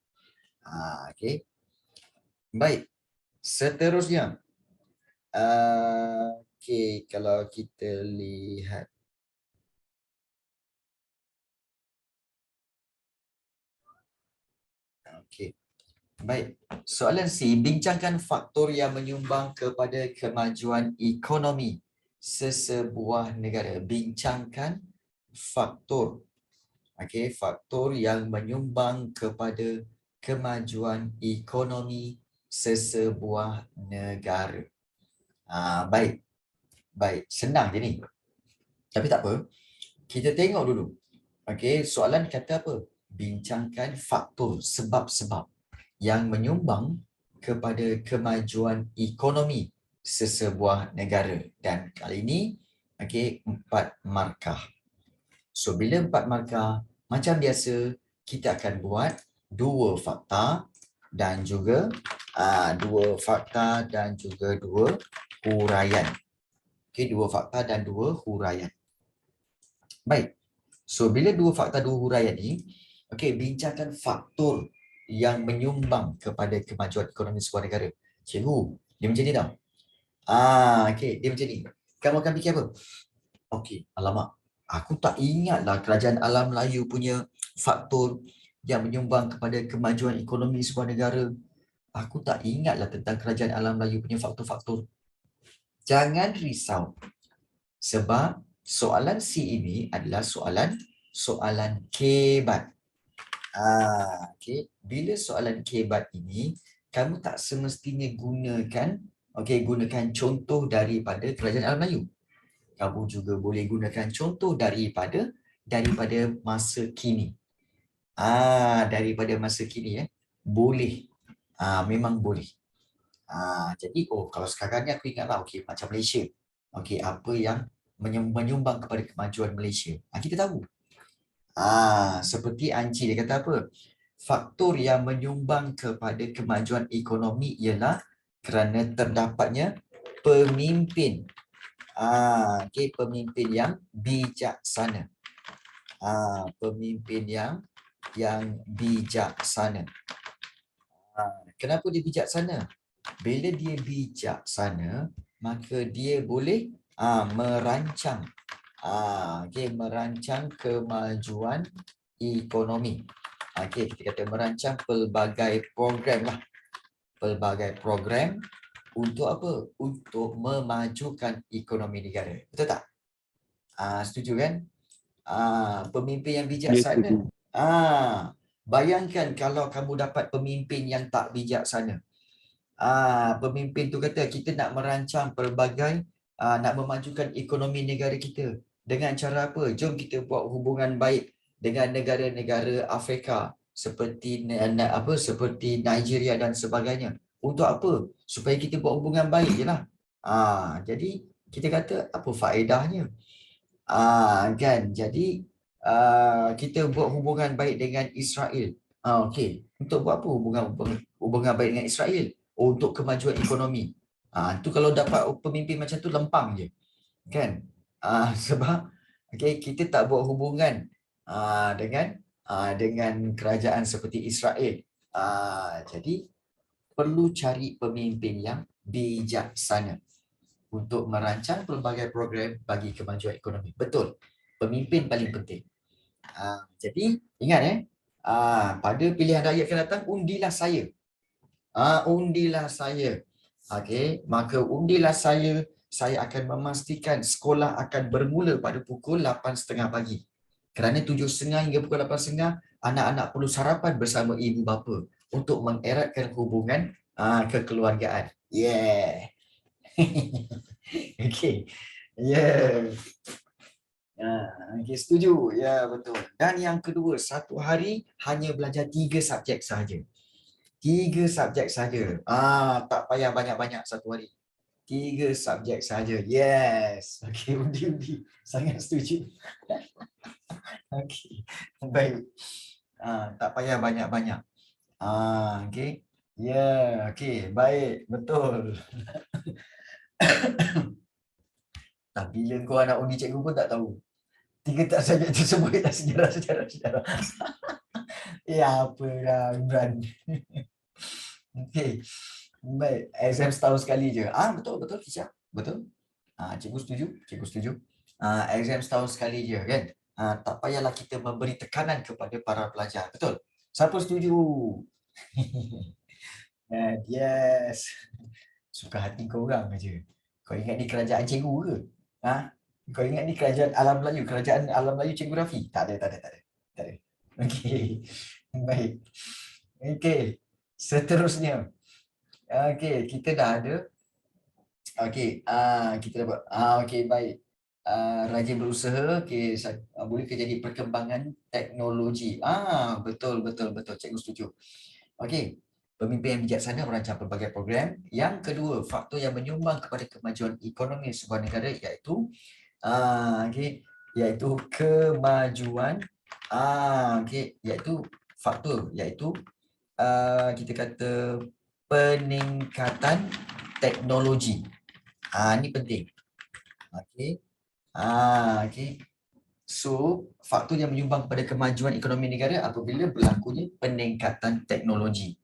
S1: Baik. Seterusnya. Kalau kita lihat. Baik. Soalan C, bincangkan faktor yang menyumbang kepada kemajuan ekonomi sesebuah negara. Bincangkan faktor. Faktor yang menyumbang kepada kemajuan ekonomi sesebuah negara. Baik. Baik, senang je ni. Tapi tak apa. Kita tengok dulu. Soalan kata apa? Bincangkan faktor, sebab-sebab yang menyumbang kepada kemajuan ekonomi sesebuah negara. Dan kali ini 4 markah. So bila 4 markah, macam biasa kita akan buat 2 fakta dan juga 2 fakta dan juga 2 huraian. 2 fakta dan 2 huraian. Baik. So bila 2 fakta 2 huraian ni, bincangkan faktor yang menyumbang kepada kemajuan ekonomi sebuah negara. Cikgu, dia macam ni tau. Dia macam ni. Kamu akan fikir apa? Alamak. Aku tak ingatlah kerajaan alam Melayu punya faktor yang menyumbang kepada kemajuan ekonomi sebuah negara. Aku tak ingatlah tentang kerajaan alam Melayu punya faktor-faktor. Jangan risau. Sebab soalan C ini adalah soalan kebat. Bila soalan kebat ini, kamu tak semestinya gunakan contoh daripada kerajaan alam Melayu. Kamu juga boleh gunakan contoh daripada masa kini. Daripada masa kini boleh. Memang boleh. Jadi kalau sekarang ni aku ingatlah, okey, macam Malaysia. Okey, apa yang menyumbang kepada kemajuan Malaysia. Kita tahu. Seperti Anci dia kata apa? Faktor yang menyumbang kepada kemajuan ekonomi ialah kerana terdapatnya pemimpin. Okey, pemimpin yang bijaksana. Pemimpin yang bijaksana. Kenapa dia bijaksana? Bila dia bijaksana, maka dia boleh merancang merancang kemajuan ekonomi. Kita kata merancang pelbagai program lah. Pelbagai program untuk apa? Untuk memajukan ekonomi negara. Betul tak? Setuju kan? Pemimpin yang bijaksana. Bayangkan kalau kamu dapat pemimpin yang tak bijaksana. Pemimpin tu kata kita nak merancang pelbagai nak memajukan ekonomi negara kita. Dengan cara apa? Jom kita buat hubungan baik dengan negara-negara Afrika seperti seperti Nigeria dan sebagainya. Untuk apa? Supaya kita buat hubungan baik je lah. Jadi kita kata apa faedahnya? Kan? Jadi kita buat hubungan baik dengan Israel. Okey. Untuk buat apa hubungan baik dengan Israel? Untuk kemajuan ekonomi. Tu kalau dapat pemimpin macam tu lempang je. Kan? Sebab kita tak buat hubungan dengan kerajaan seperti Israel. Jadi perlu cari pemimpin yang bijaksana untuk merancang pelbagai program bagi kemajuan ekonomi. Betul. Pemimpin paling penting. Jadi ingat pada pilihan raya akan datang, undilah saya. Undilah saya. Okey, maka undilah saya akan memastikan sekolah akan bermula pada pukul 8.30 pagi. Kerana 7.30 hingga pukul 8.30, anak-anak perlu sarapan bersama ibu bapa untuk mengeratkan hubungan kekeluargaan. Yeah. Okey. Yeah. Okay, setuju. Ya, betul. Dan yang kedua, satu hari hanya belajar 3 subjek sahaja. 3 subjek saja. Tak payah banyak-banyak satu hari. 3 subjek saja. Yes. Okey, undi-undi. Sangat setuju. Okey. Baik. Tak payah banyak-banyak. Okey. Ya, okey. Baik. Betul. Tak bila kau nak undi cikgu pun tak tahu. 3 tak subjek tersebut tak sejarah. Ya, apalah Imran. Okey. Baik, exam setahun sekali je. Betul Kisha. Betul. Cikgu setuju. Exam setahun sekali je kan. Tak payahlah kita memberi tekanan kepada para pelajar. Betul. Siapa setuju? Yes. Suka hati kau orang aja. Kau ingat ni kerajaan cikgu ke? Kau ingat ni kerajaan alam Melayu Cikgu Rafi? Tak ada. Okey. Baik. Okey. Seterusnya. Okey, kita dah ada. Okey, kita dapat. Okey, baik. Rajin berusaha, okey, boleh ke jadi perkembangan teknologi. Betul. Cikgu setuju. Okey, pemimpin yang bijaksana merancang pelbagai program. Yang kedua, faktor yang menyumbang kepada kemajuan ekonomi sebuah negara iaitu iaitu kemajuan iaitu kita kata peningkatan teknologi. Ini penting. Okey. So, faktor yang menyumbang kepada kemajuan ekonomi negara apabila berlakunya peningkatan teknologi.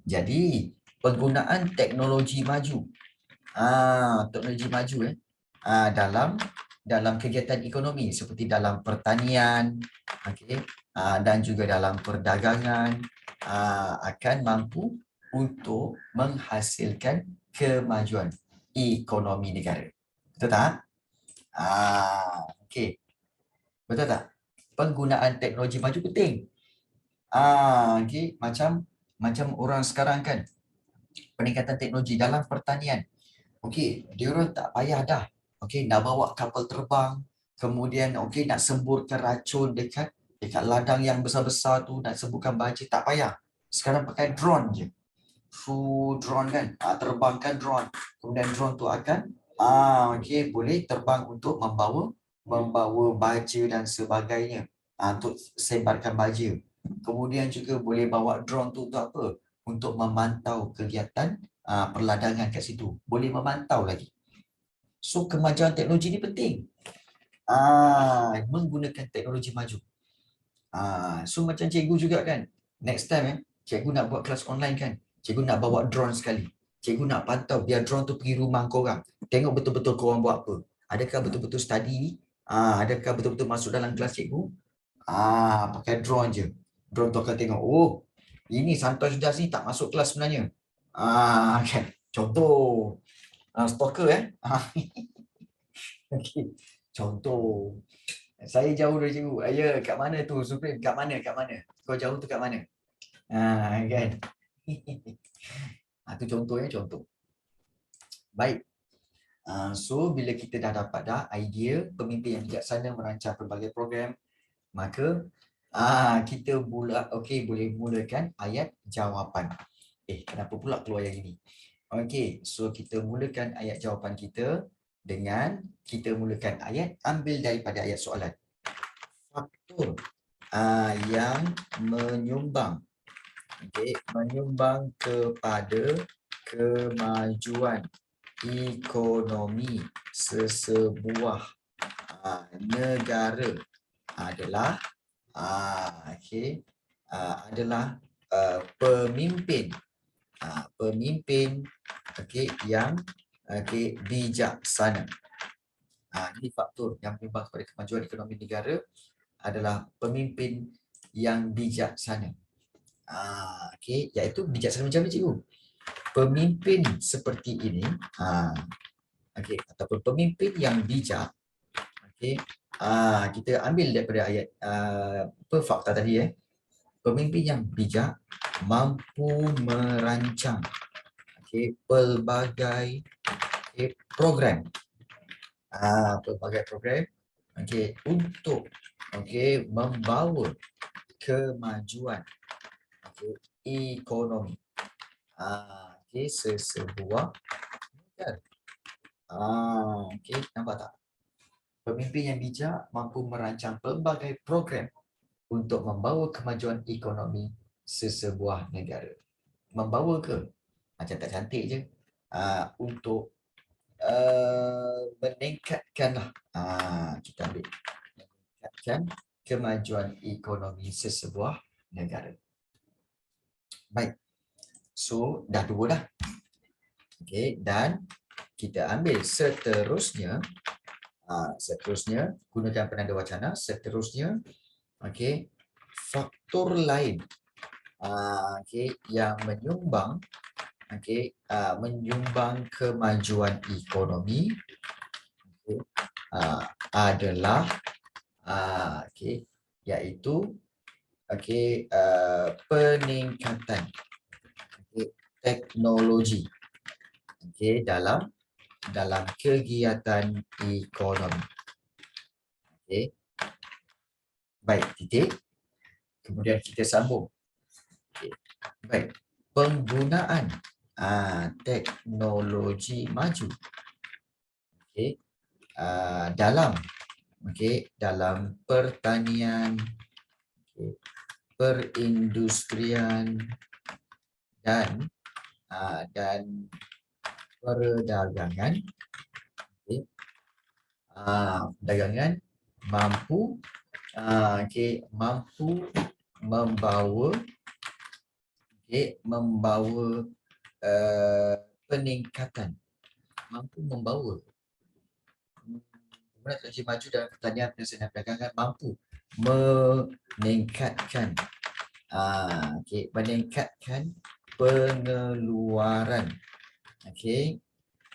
S1: Jadi, penggunaan teknologi maju. Dalam kegiatan ekonomi seperti dalam pertanian, dan juga dalam perdagangan akan mampu untuk menghasilkan kemajuan ekonomi negara. Betul tak? Okey. Betul tak? Penggunaan teknologi maju penting. Okey, macam orang sekarang kan, peningkatan teknologi dalam pertanian. Okey, dia orang tak payah dah okey, nak bawa kapal terbang, kemudian okey nak semburkan racun dekat ladang yang besar-besar tu, nak semburkan baja, tak payah. Sekarang pakai drone je. Drone kan, terbangkan drone. Kemudian drone tu akan okey, boleh terbang untuk membawa baja dan sebagainya. Untuk sebarkan baja. Kemudian juga boleh bawa drone tu untuk apa? Untuk memantau kegiatan perladangan kat situ. Boleh memantau lagi. So kemajuan teknologi ni penting. Menggunakan teknologi maju. So macam cikgu juga kan. Next time cikgu nak buat kelas online kan. Cikgu nak bawa drone sekali. Cikgu nak pantau biar drone tu pergi rumah korang. Tengok betul-betul korang buat apa. Adakah betul-betul study? Adakah betul-betul masuk dalam kelas cikgu? Pakai drone je. Drone tu akan tengok, oh, ini Santosh Das ni tak masuk kelas sebenarnya. Kan. Contoh stalker Okay. Contoh. Saya jauh dari cikgu. Ya, kat mana tu? Supreme, kat mana? Kat mana? Kau jauh tu kat mana? Kan? Itu contohnya, contoh. Baik. So, bila kita dah dapat idea pemimpin yang bijaksana merancang pelbagai program, maka kita boleh mulakan ayat jawapan. Kenapa pula keluar yang ini? Okey, so kita mulakan ayat jawapan kita dengan kita mulakan ayat, ambil daripada ayat soalan. Faktor yang menyumbang kepada kemajuan ekonomi sesebuah negara adalah pemimpin yang bijaksana. Ini faktor yang menyumbang kepada kemajuan ekonomi negara adalah pemimpin yang bijaksana. Iaitu bijaksana macam mana cikgu? Pemimpin seperti ini, ataupun pemimpin yang bijak. Kita ambil daripada ayat fakta tadi. Pemimpin yang bijak mampu merancang pelbagai program. Untuk membawa kemajuan ekonomi sesebuah negara. Nampak tak? Pemimpin yang bijak mampu merancang pelbagai program untuk membawa kemajuan ekonomi sesebuah negara. Membawa ke? Macam tak cantik je. Untuk meningkatkanlah. Kita ambil. Meningkatkan kemajuan ekonomi sesebuah negara. Baik. So, dah dua dah. Dan kita ambil seterusnya. Seterusnya, gunakan penanda wacana. Seterusnya, faktor lain yang menyumbang kemajuan ekonomi adalah iaitu peningkatan teknologi dalam kegiatan ekonomi. Baik, titik. Kemudian kita sambung. Baik, penggunaan teknologi maju dalam pertanian, perindustrian dan perdagangan. Perdagangan mampu membawa peningkatan. Mampu membawa teknologi maju dalam pertanian, perindustrian dan perdagangan mampu meningkatkan pengeluaran.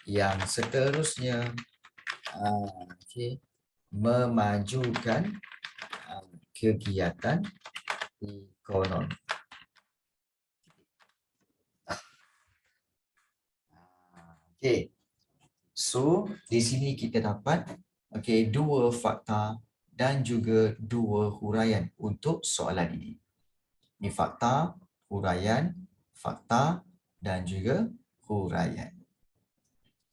S1: Yang seterusnya memajukan kegiatan ekonomi. So, di sini kita dapat dua fakta dan juga dua huraian untuk soalan ini. Ini fakta, huraian, fakta dan juga huraian.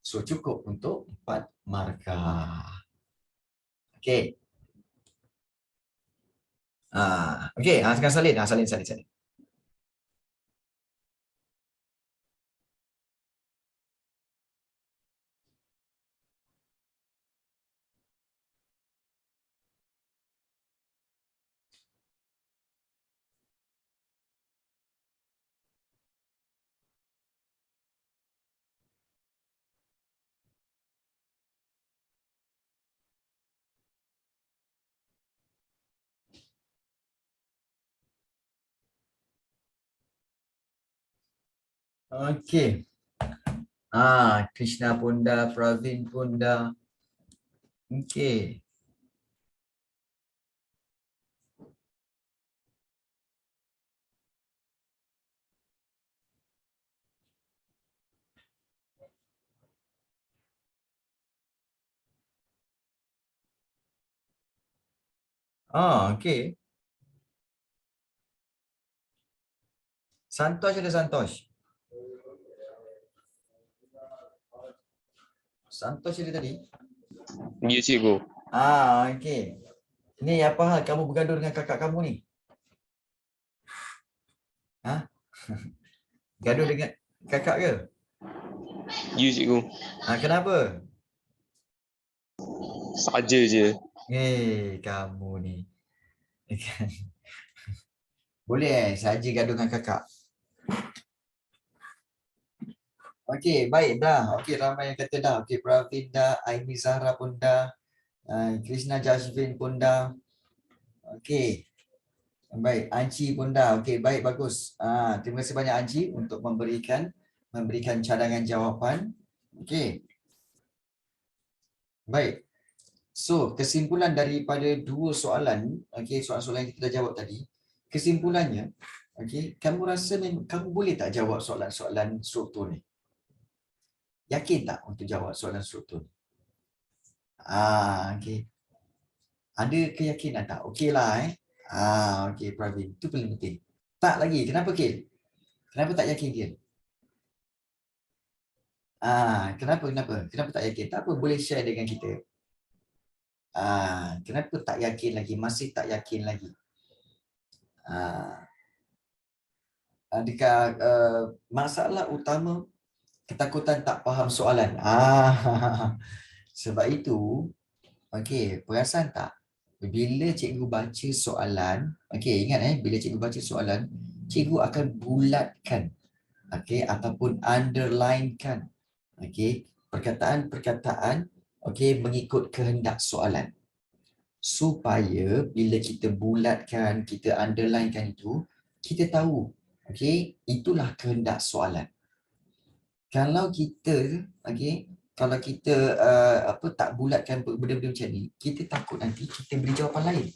S1: So, cukup untuk 4 markah. Okey. Sekarang salin. Okey. Krishna pun dah, Pravin pun dah. Okey. Okey. Santosh ada Santosh. Santosh ada tadi.
S3: Ya, cikgu.
S1: Okey. Ni apa hal kamu bergaduh dengan kakak kamu ni? Gaduh dengan kakak ke?
S3: Ya, cikgu.
S1: Kenapa?
S3: Saja je.
S1: Kamu ni. Boleh saja gaduh dengan kakak. Okey, baik dah. Okey, ramai yang kata dah. Okey, Pravin dah, Aini Zahra pun dah, Krishna Jasvin pun dah. Okey. Baik, Anci pun dah. Okey, baik, bagus. Terima kasih banyak Anci untuk memberikan cadangan jawapan. Okey. Baik. So, kesimpulan daripada dua soalan, soalan-soalan yang kita dah jawab tadi, kesimpulannya, kamu rasa kamu boleh tak jawab soalan-soalan struktur ni? Yakin tak untuk jawab soalan struktur? Okey. Ada keyakinan tak? Okeylah okey Pravin. Itu paling penting. Tak lagi. Kenapa Kil? Kenapa tak yakin Kil? Kenapa? Kenapa tak yakin? Tak apa, boleh share dengan kita. Kenapa tak yakin lagi? Masih tak yakin lagi? Adakah masalah utama ketakutan tak faham soalan? Sebab itu, perasan tak? Bila cikgu baca soalan, ingat bila cikgu baca soalan, cikgu akan bulatkan, ataupun underlinekan, perkataan-perkataan, mengikut kehendak soalan. Supaya bila kita bulatkan, kita underlinekan itu, kita tahu, itulah kehendak soalan. Kalau kita, kalau kita tak bulatkan benda-benda macam ni, kita takut nanti kita beri jawapan lain.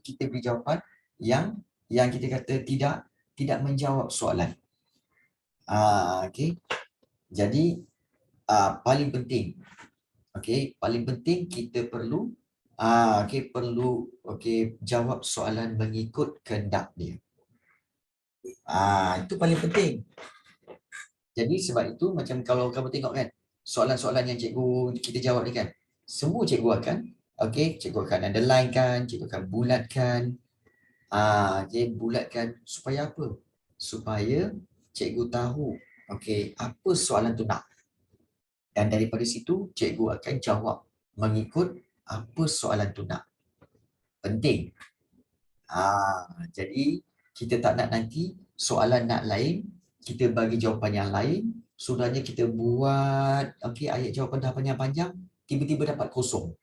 S1: Kita beri jawapan yang kita kata tidak menjawab soalan. Jadi paling penting, paling penting kita perlu jawab soalan mengikut kehendak dia. Itu paling penting. Jadi sebab itu macam kalau kamu tengok kan, soalan-soalan yang cikgu kita jawab ni kan, semua cikgu akan cikgu akan underline kan, cikgu akan bulatkan. Bulatkan supaya apa? Supaya cikgu tahu apa soalan tu nak. Dan daripada situ cikgu akan jawab mengikut apa soalan tu nak. Penting. Jadi kita tak nak nanti soalan nak lain, kita bagi jawapan yang lain, sudahnya kita buat ayat jawapan dah panjang-panjang, tiba-tiba dapat kosong.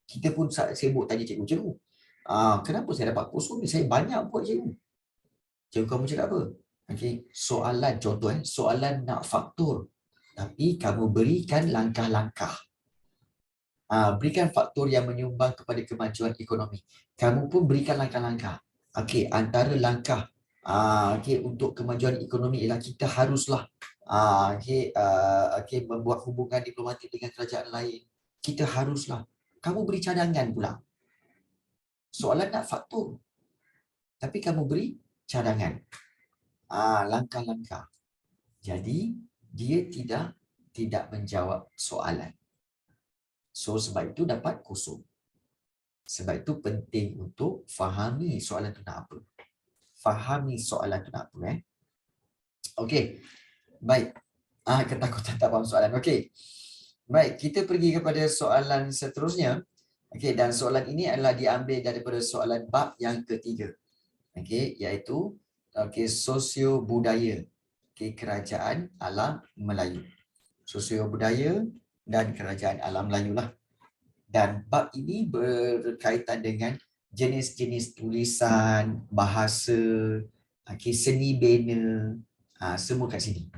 S1: Kita pun sibuk tanya cikgu, kenapa saya dapat kosong ni? Saya banyak buat cikgu. Cikgu kamu cakap apa? Soalan contoh soalan nak faktur, tapi kamu berikan langkah-langkah. Berikan faktor yang menyumbang kepada kemajuan ekonomi. Kamu pun berikan langkah-langkah. Antara langkah untuk kemajuan ekonomi ialah kita haruslah membuat hubungan diplomatik dengan kerajaan lain, kita haruslah. Kamu beri cadangan pula. Soalan nak faktur, tapi kamu beri cadangan. Langkah-langkah. Jadi dia tidak menjawab soalan. So sebab itu dapat kosong. Sebab itu penting untuk fahami soalan tu nak apa. Fahami soalan tu nak apa. Okey. Baik. Ketakutan tak faham soalan. Okey. Baik, kita pergi kepada soalan seterusnya. Okey, dan soalan ini adalah diambil daripada soalan bab yang ketiga. Okey, iaitu sosio budaya. Okey, kerajaan alam Melayu. Sosio budaya dan kerajaan alam Melayu lah. Dan bab ini berkaitan dengan jenis-jenis tulisan, bahasa, seni bena, semua kat sini.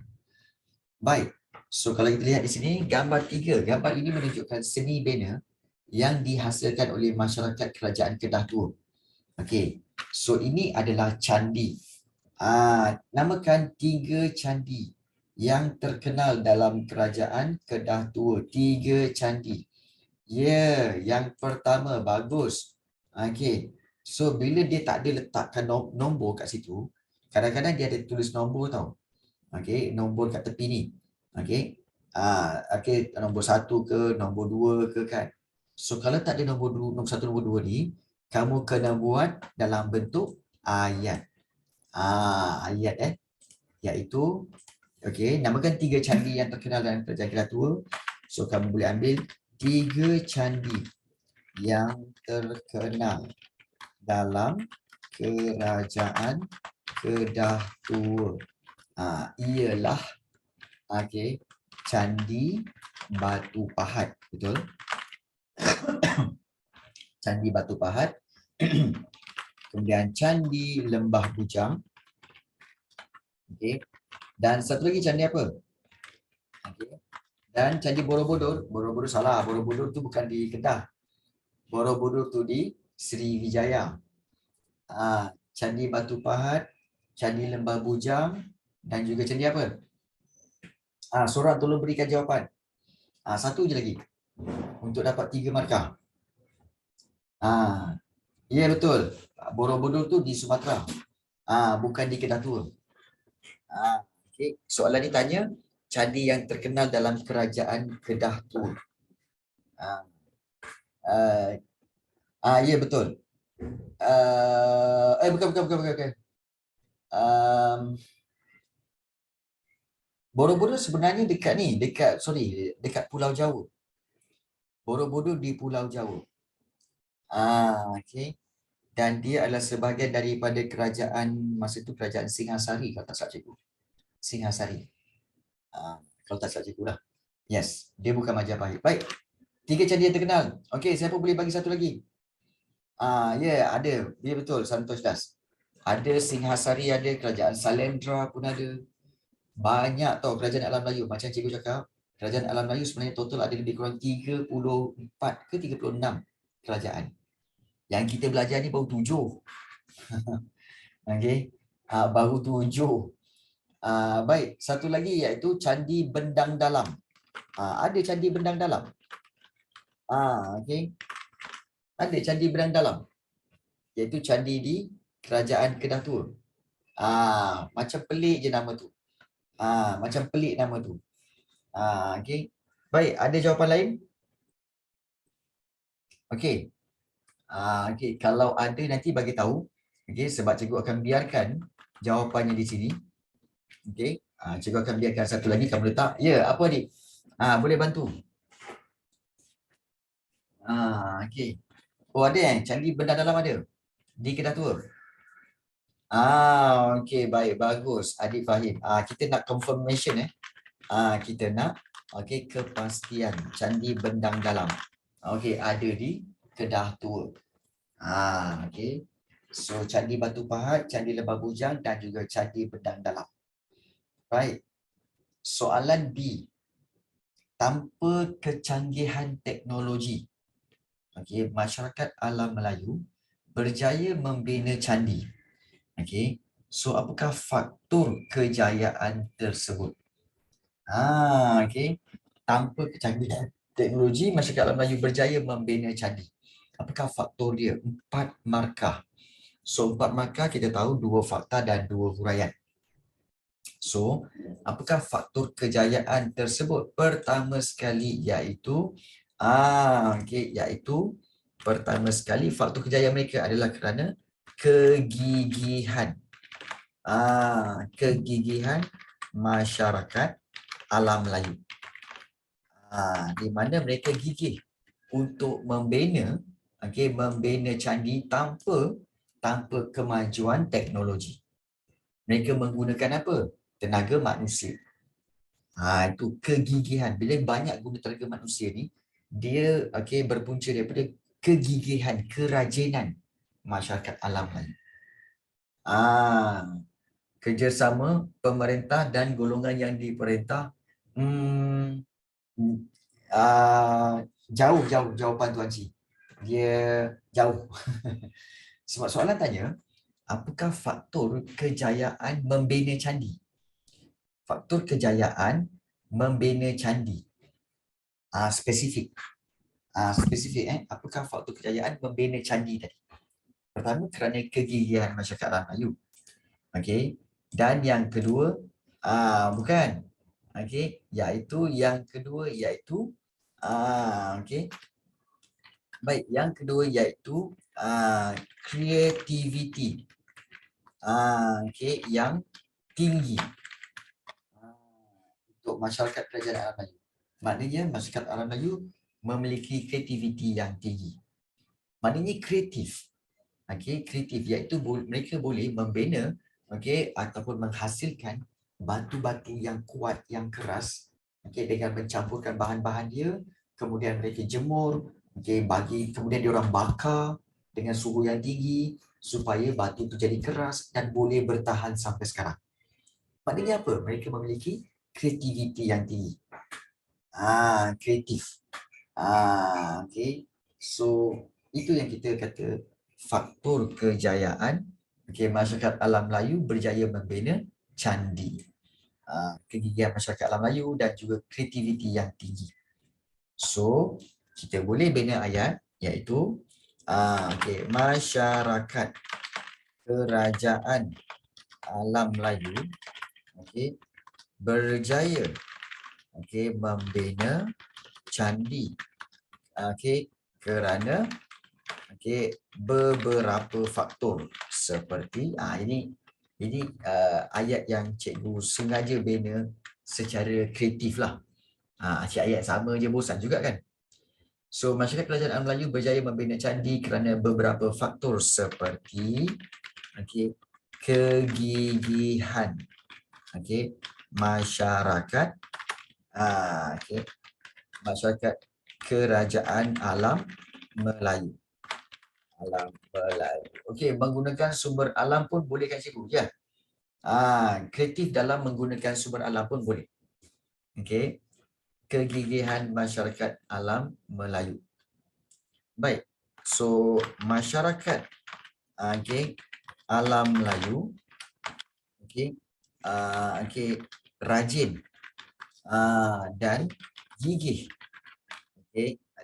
S1: Baik, so kalau kita lihat di sini, gambar 3. Gambar ini menunjukkan seni bena yang dihasilkan oleh masyarakat kerajaan Kedah Tua. Okey, so ini adalah candi. Namakan 3 candi yang terkenal dalam kerajaan Kedah Tua. 3 candi. Yang pertama, bagus. Okey. So bila dia tak ada letakkan nombor kat situ, kadang-kadang dia ada tulis nombor tau. Okey, nombor kat tepi ni. Okey. Nombor 1 ke, nombor 2 ke kan. So kalau tak ada nombor 1, nombor 2 ni, kamu kena buat dalam bentuk ayat. Ayat iaitu namakan 3 candi yang terkenal dalam kerajaan Kedah Tua. So kamu boleh ambil 3 candi yang terkenal dalam kerajaan Kedah Tua. Ialah Candi Batu Pahat, betul? Candi Batu Pahat. Kemudian Candi Lembah Bujang. Dan satu lagi candi apa? Dan Candi Borobudur. Borobudur salah. Borobudur tu bukan di Kedah. Borobudur tu di Sriwijaya. Candi Batu Pahat, Candi Lembah Bujang, dan juga candi apa? Seorang tolong berikan jawapan. Satu je lagi. Untuk dapat 3 markah. Ya betul. Borobudur tu di Sumatera. Bukan di Kedah Tua. Soalan ni tanya candi yang terkenal dalam kerajaan Kedah Tua. Ya betul. Bukan. Borobudur sebenarnya dekat ni, dekat Pulau Jawa. Borobudur di Pulau Jawa. Dan dia adalah sebahagian daripada kerajaan masa tu, kerajaan Singhasari kalau tak salah cikgu. Singhasari. Kalau tak salah cikgu lah. Yes, dia bukan Majapahit. Baik. 3 candi yang terkenal. Okey, siapa boleh bagi satu lagi? Ada. Ya betul, Santosh Das. Ada Singhasari, ada kerajaan Salendra pun ada. Banyak tau kerajaan alam Melayu. Macam cikgu cakap, kerajaan alam Melayu sebenarnya total ada lebih kurang 34 ke 36 kerajaan. Yang kita belajar ni baru 7. Okey. Baru 7. Baik, satu lagi iaitu Candi Bendang Dalam. Ada Candi Bendang Dalam. Okey. Ada Candi Bendang Dalam. Iaitu candi di kerajaan Kedah Tua. Macam pelik je nama tu. Macam pelik nama tu. Okey. Baik, ada jawapan lain? Okey. Okey, kalau ada nanti bagi tahu. Okey, sebab cikgu akan biarkan jawapannya di sini. Okey. Cikgu akan biarkan satu lagi kamu letak. Ya, apa adik? Boleh bantu. Okey. Oh ada Candi Bendang Dalam ada di Kedah Tua. Okey, baik, bagus. Adik faham. Kita nak confirmation kita nak kepastian Candi Bendang Dalam. Okey, ada di Kedah Tua. Okey. So Candi Batu Pahat, Candi Lembah Bujang dan juga Candi Bendang Dalam. Baik. Soalan B. Tanpa kecanggihan teknologi, masyarakat alam Melayu berjaya membina candi. So apakah faktor kejayaan tersebut? Okey. Tanpa kecanggihan teknologi, masyarakat alam Melayu berjaya membina candi. Apakah faktor dia? 4 markah. So, 4 markah kita tahu 2 fakta dan 2 huraian. So, apakah faktor kejayaan tersebut? Pertama sekali iaitu iaitu pertama sekali faktor kejayaan mereka adalah kerana kegigihan. Kegigihan masyarakat alam Melayu. Di mana mereka gigih untuk membina membina candi tanpa kemajuan teknologi. Mereka menggunakan apa? Tenaga manusia. Itu kegigihan. Bila banyak guna tenaga manusia ni, dia berpunca daripada kegigihan, kerajinan masyarakat alam Melayu. Kerjasama pemerintah dan golongan yang diperintah. Jauh jawapan Tuan Cik. Dia jauh. Sebab soalan tanya, apakah faktor kejayaan membina candi? Faktor kejayaan membina candi. Spesifik. Apakah faktor kejayaan membina candi tadi? Pertama, kerana kegigihan masyarakat alam Melayu. Okey. Dan yang kedua, bukan. Okey, yang kedua iaitu baik, yang kedua iaitu creativity. Yang tinggi untuk masyarakat kerajaan alam Melayu. Maknanya masyarakat alam Melayu memiliki kreativiti yang tinggi. Maknanya kreatif. Kreatif iaitu mereka boleh membina ataupun menghasilkan batu-batu yang kuat, yang keras dengan mencampurkan bahan-bahan dia, kemudian mereka jemur, kemudian diorang bakar dengan suhu yang tinggi supaya batu itu jadi keras dan boleh bertahan sampai sekarang. Maknanya apa? Mereka memiliki kreativiti yang tinggi. Kreatif. So itu yang kita kata faktor kejayaan masyarakat alam Melayu berjaya membina candi. Kegigihan masyarakat alam Melayu dan juga kreativiti yang tinggi. So, kita boleh bina ayat iaitu masyarakat kerajaan alam Melayu berjaya membina candi kerana beberapa faktor seperti ini ayat yang cikgu sengaja bina secara kreatif lah. Ayat sama je bosan juga kan. So, masyarakat kerajaan alam Melayu berjaya membina candi kerana beberapa faktor seperti kegigihan masyarakat masyarakat kerajaan alam Melayu. Menggunakan sumber alam pun boleh kan cikgu? Ya. Kreatif dalam menggunakan sumber alam pun boleh. Kegigihan masyarakat alam Melayu. Baik. So, masyarakat alam Melayu rajin dan gigih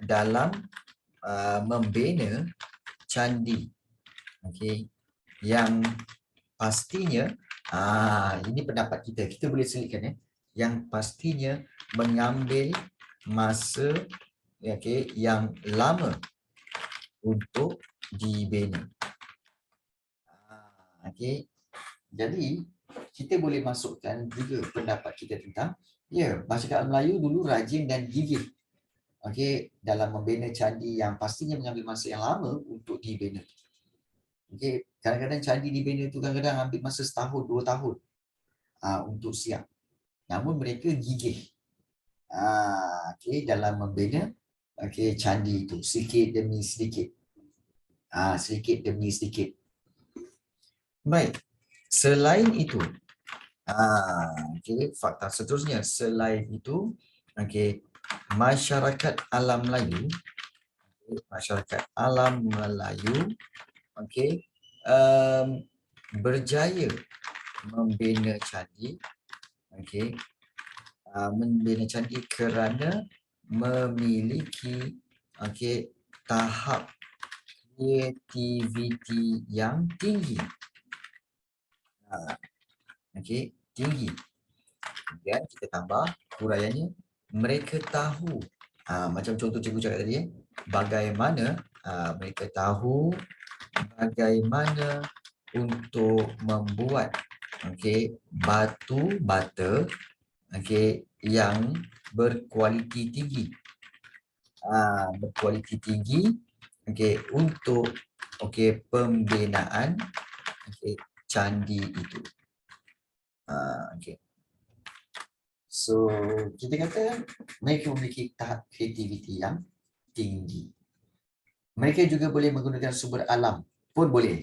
S1: dalam membina candi yang pastinya ini pendapat kita boleh selitkan yang pastinya mengambil masa yang lama untuk dibina. Jadi kita boleh masukkan juga pendapat kita tentang masyarakat Melayu dulu rajin dan gigih dalam membina candi yang pastinya mengambil masa yang lama untuk dibina. Kadang-kadang candi dibina itu kadang-kadang ambil masa setahun, 2 tahun untuk siap. Namun mereka gigih dalam membina candi itu sedikit demi sedikit. Sedikit demi sedikit. Baik. Selain itu, fakta seterusnya, selain itu, masyarakat alam Melayu berjaya membina candi membina candi kerana memiliki tahap kreativiti yang tinggi. Tinggi. Kemudian kita tambah huraiannya, mereka tahu. Macam contoh cikgu cakap tadi, bagaimana mereka tahu bagaimana untuk membuat batu bata yang berkualiti tinggi. Berkualiti tinggi untuk pembinaan candi itu. So kita kata mereka memiliki tahap kreativiti yang tinggi. Mereka juga boleh menggunakan sumber alam pun boleh.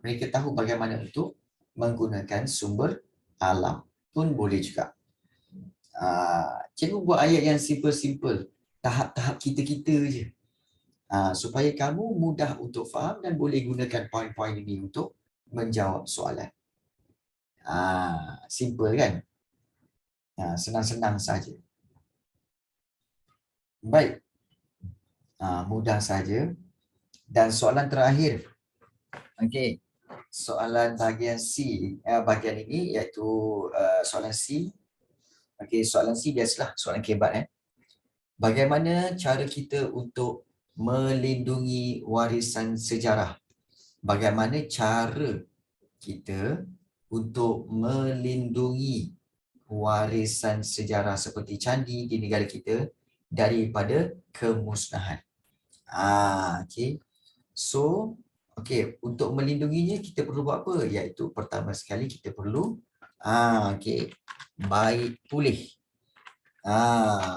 S1: Mereka tahu bagaimana untuk menggunakan sumber alam pun boleh juga. Cikgu buat ayat yang simple-simple, tahap-tahap kita-kita je. Supaya kamu mudah untuk faham dan boleh gunakan poin-poin ini untuk menjawab soalan. Simple kan? Senang-senang saja. Baik. Mudah saja. Dan soalan terakhir. Soalan bahagian C. Bahagian ini iaitu soalan C. Soalan C biasalah soalan kebat. Bagaimana cara kita untuk melindungi warisan sejarah? Bagaimana cara kita untuk melindungi warisan sejarah seperti candi di negara kita daripada kemusnahan? So, untuk melindunginya kita perlu buat apa? Iaitu pertama sekali kita perlu baik pulih.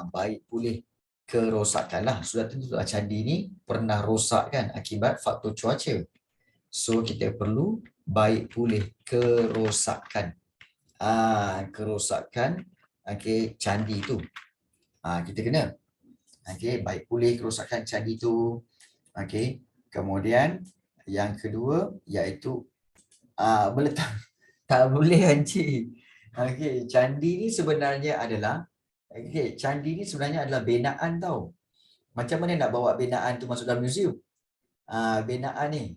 S1: Baik pulih kerosakan lah. Sudah tentu candi ni pernah rosak kan akibat faktor cuaca. So kita perlu baik pulih kerosakan. Kerosakan candi tu. Kita kena baik pulih kerosakan candi tu. Kemudian yang kedua iaitu meletak. Tak boleh Encik. Candi ni sebenarnya adalah candi ni sebenarnya adalah binaan tau. Macam mana nak bawa binaan tu masuk dalam museum? Binaan ni.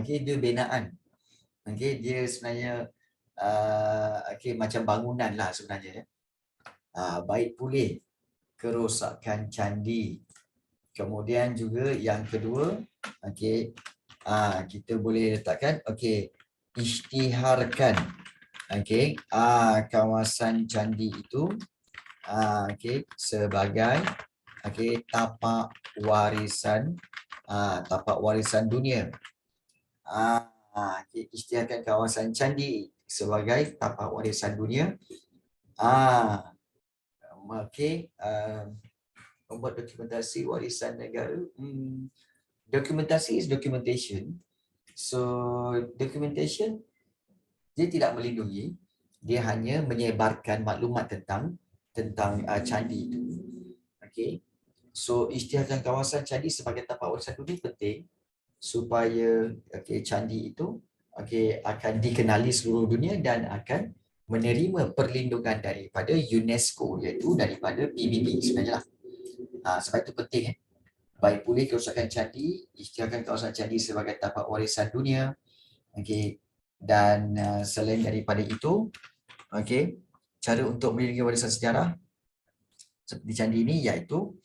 S1: Dia binaan. Dia sebenarnya macam bangunan lah sebenarnya. Baik pulih kerosakan candi. Kemudian juga yang kedua, kita boleh letakkan isytiharkan kawasan candi itu sebagai tapak warisan dunia. Isytiharkan kawasan candi sebagai tapak warisan dunia. Membuat dokumentasi warisan negara. Dokumentasi is documentation. So documentation dia tidak melindungi, dia hanya menyebarkan maklumat tentang candi itu. So isytiharkan kawasan candi sebagai tapak warisan dunia penting supaya candi itu akan dikenali seluruh dunia dan akan menerima perlindungan daripada UNESCO, iaitu daripada PBB sebenarnya lah. Sebab itu penting baik pulih kerosakan candi, isytiharkan kawasan candi sebagai tapak warisan dunia. Dan selain daripada itu, cara untuk melindungi warisan sejarah seperti candi ini iaitu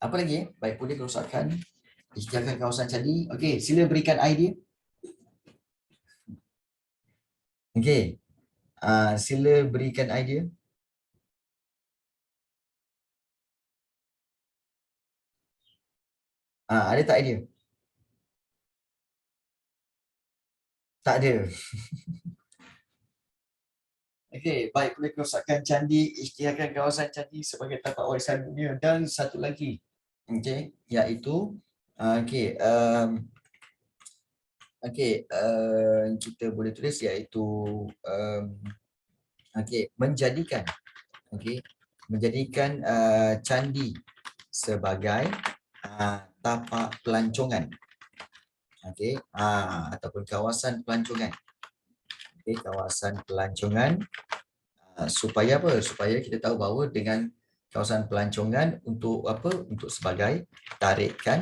S1: apa lagi? Baik pulih kerosakan, isytiharkan kawasan candi. Sila berikan idea. Sila berikan idea. Ada tak idea? Tak ada. Baik pulih kerosakan candi, isytiharkan kawasan candi sebagai tapak warisan dunia, dan satu lagi, iaitu kita boleh tulis iaitu menjadikan candi sebagai tapak pelancongan. Ataupun kawasan pelancongan. Kawasan pelancongan Supaya apa? Supaya kita tahu bahawa dengan kawasan pelancongan untuk apa? Untuk sebagai tarikan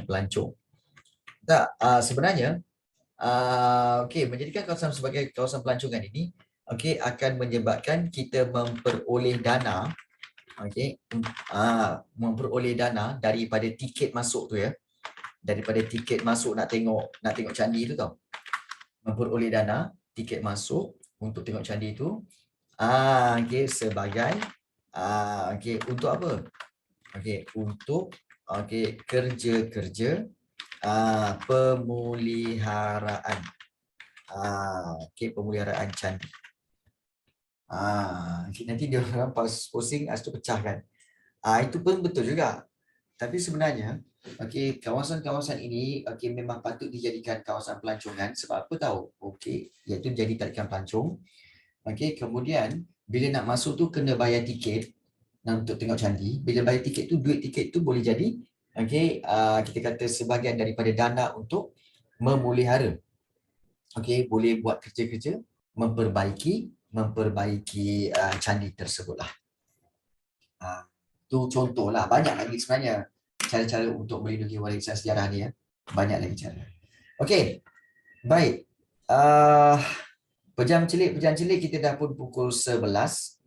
S1: pelancong. Tak, sebenarnya okey, menjadikan kawasan sebagai kawasan pelancongan ini okey akan menyebabkan kita memperoleh dana, okey, memperoleh dana daripada tiket masuk tu ya. Daripada tiket masuk nak tengok candi tu tau. Memperoleh dana tiket masuk untuk tengok candi tu. Okey, sebagai okey untuk apa? Okey, untuk kerja-kerja pemuliharaan. Okey, pemuliharaan candi. Nanti dia orang pas posting tu pecahkan. Itu pun betul juga. Tapi sebenarnya okey, kawasan-kawasan ini okey memang patut dijadikan kawasan pelancongan sebab apa tahu? Okey, iaitu jadi tarikan pelancong. Okey, kemudian bila nak masuk tu kena bayar tiket untuk tengok candi. Bila bayar tiket tu, duit tiket tu boleh jadi okey, kita kata sebahagian daripada dana untuk memelihara. Okey, boleh buat kerja-kerja memperbaiki candi tersebutlah. Tu contohlah, banyak lagi sebenarnya cara-cara untuk melindungi warisan sejarah ni ya. Banyak lagi cara. Okey. Baik. Pejam celik kita dah pun pukul 11.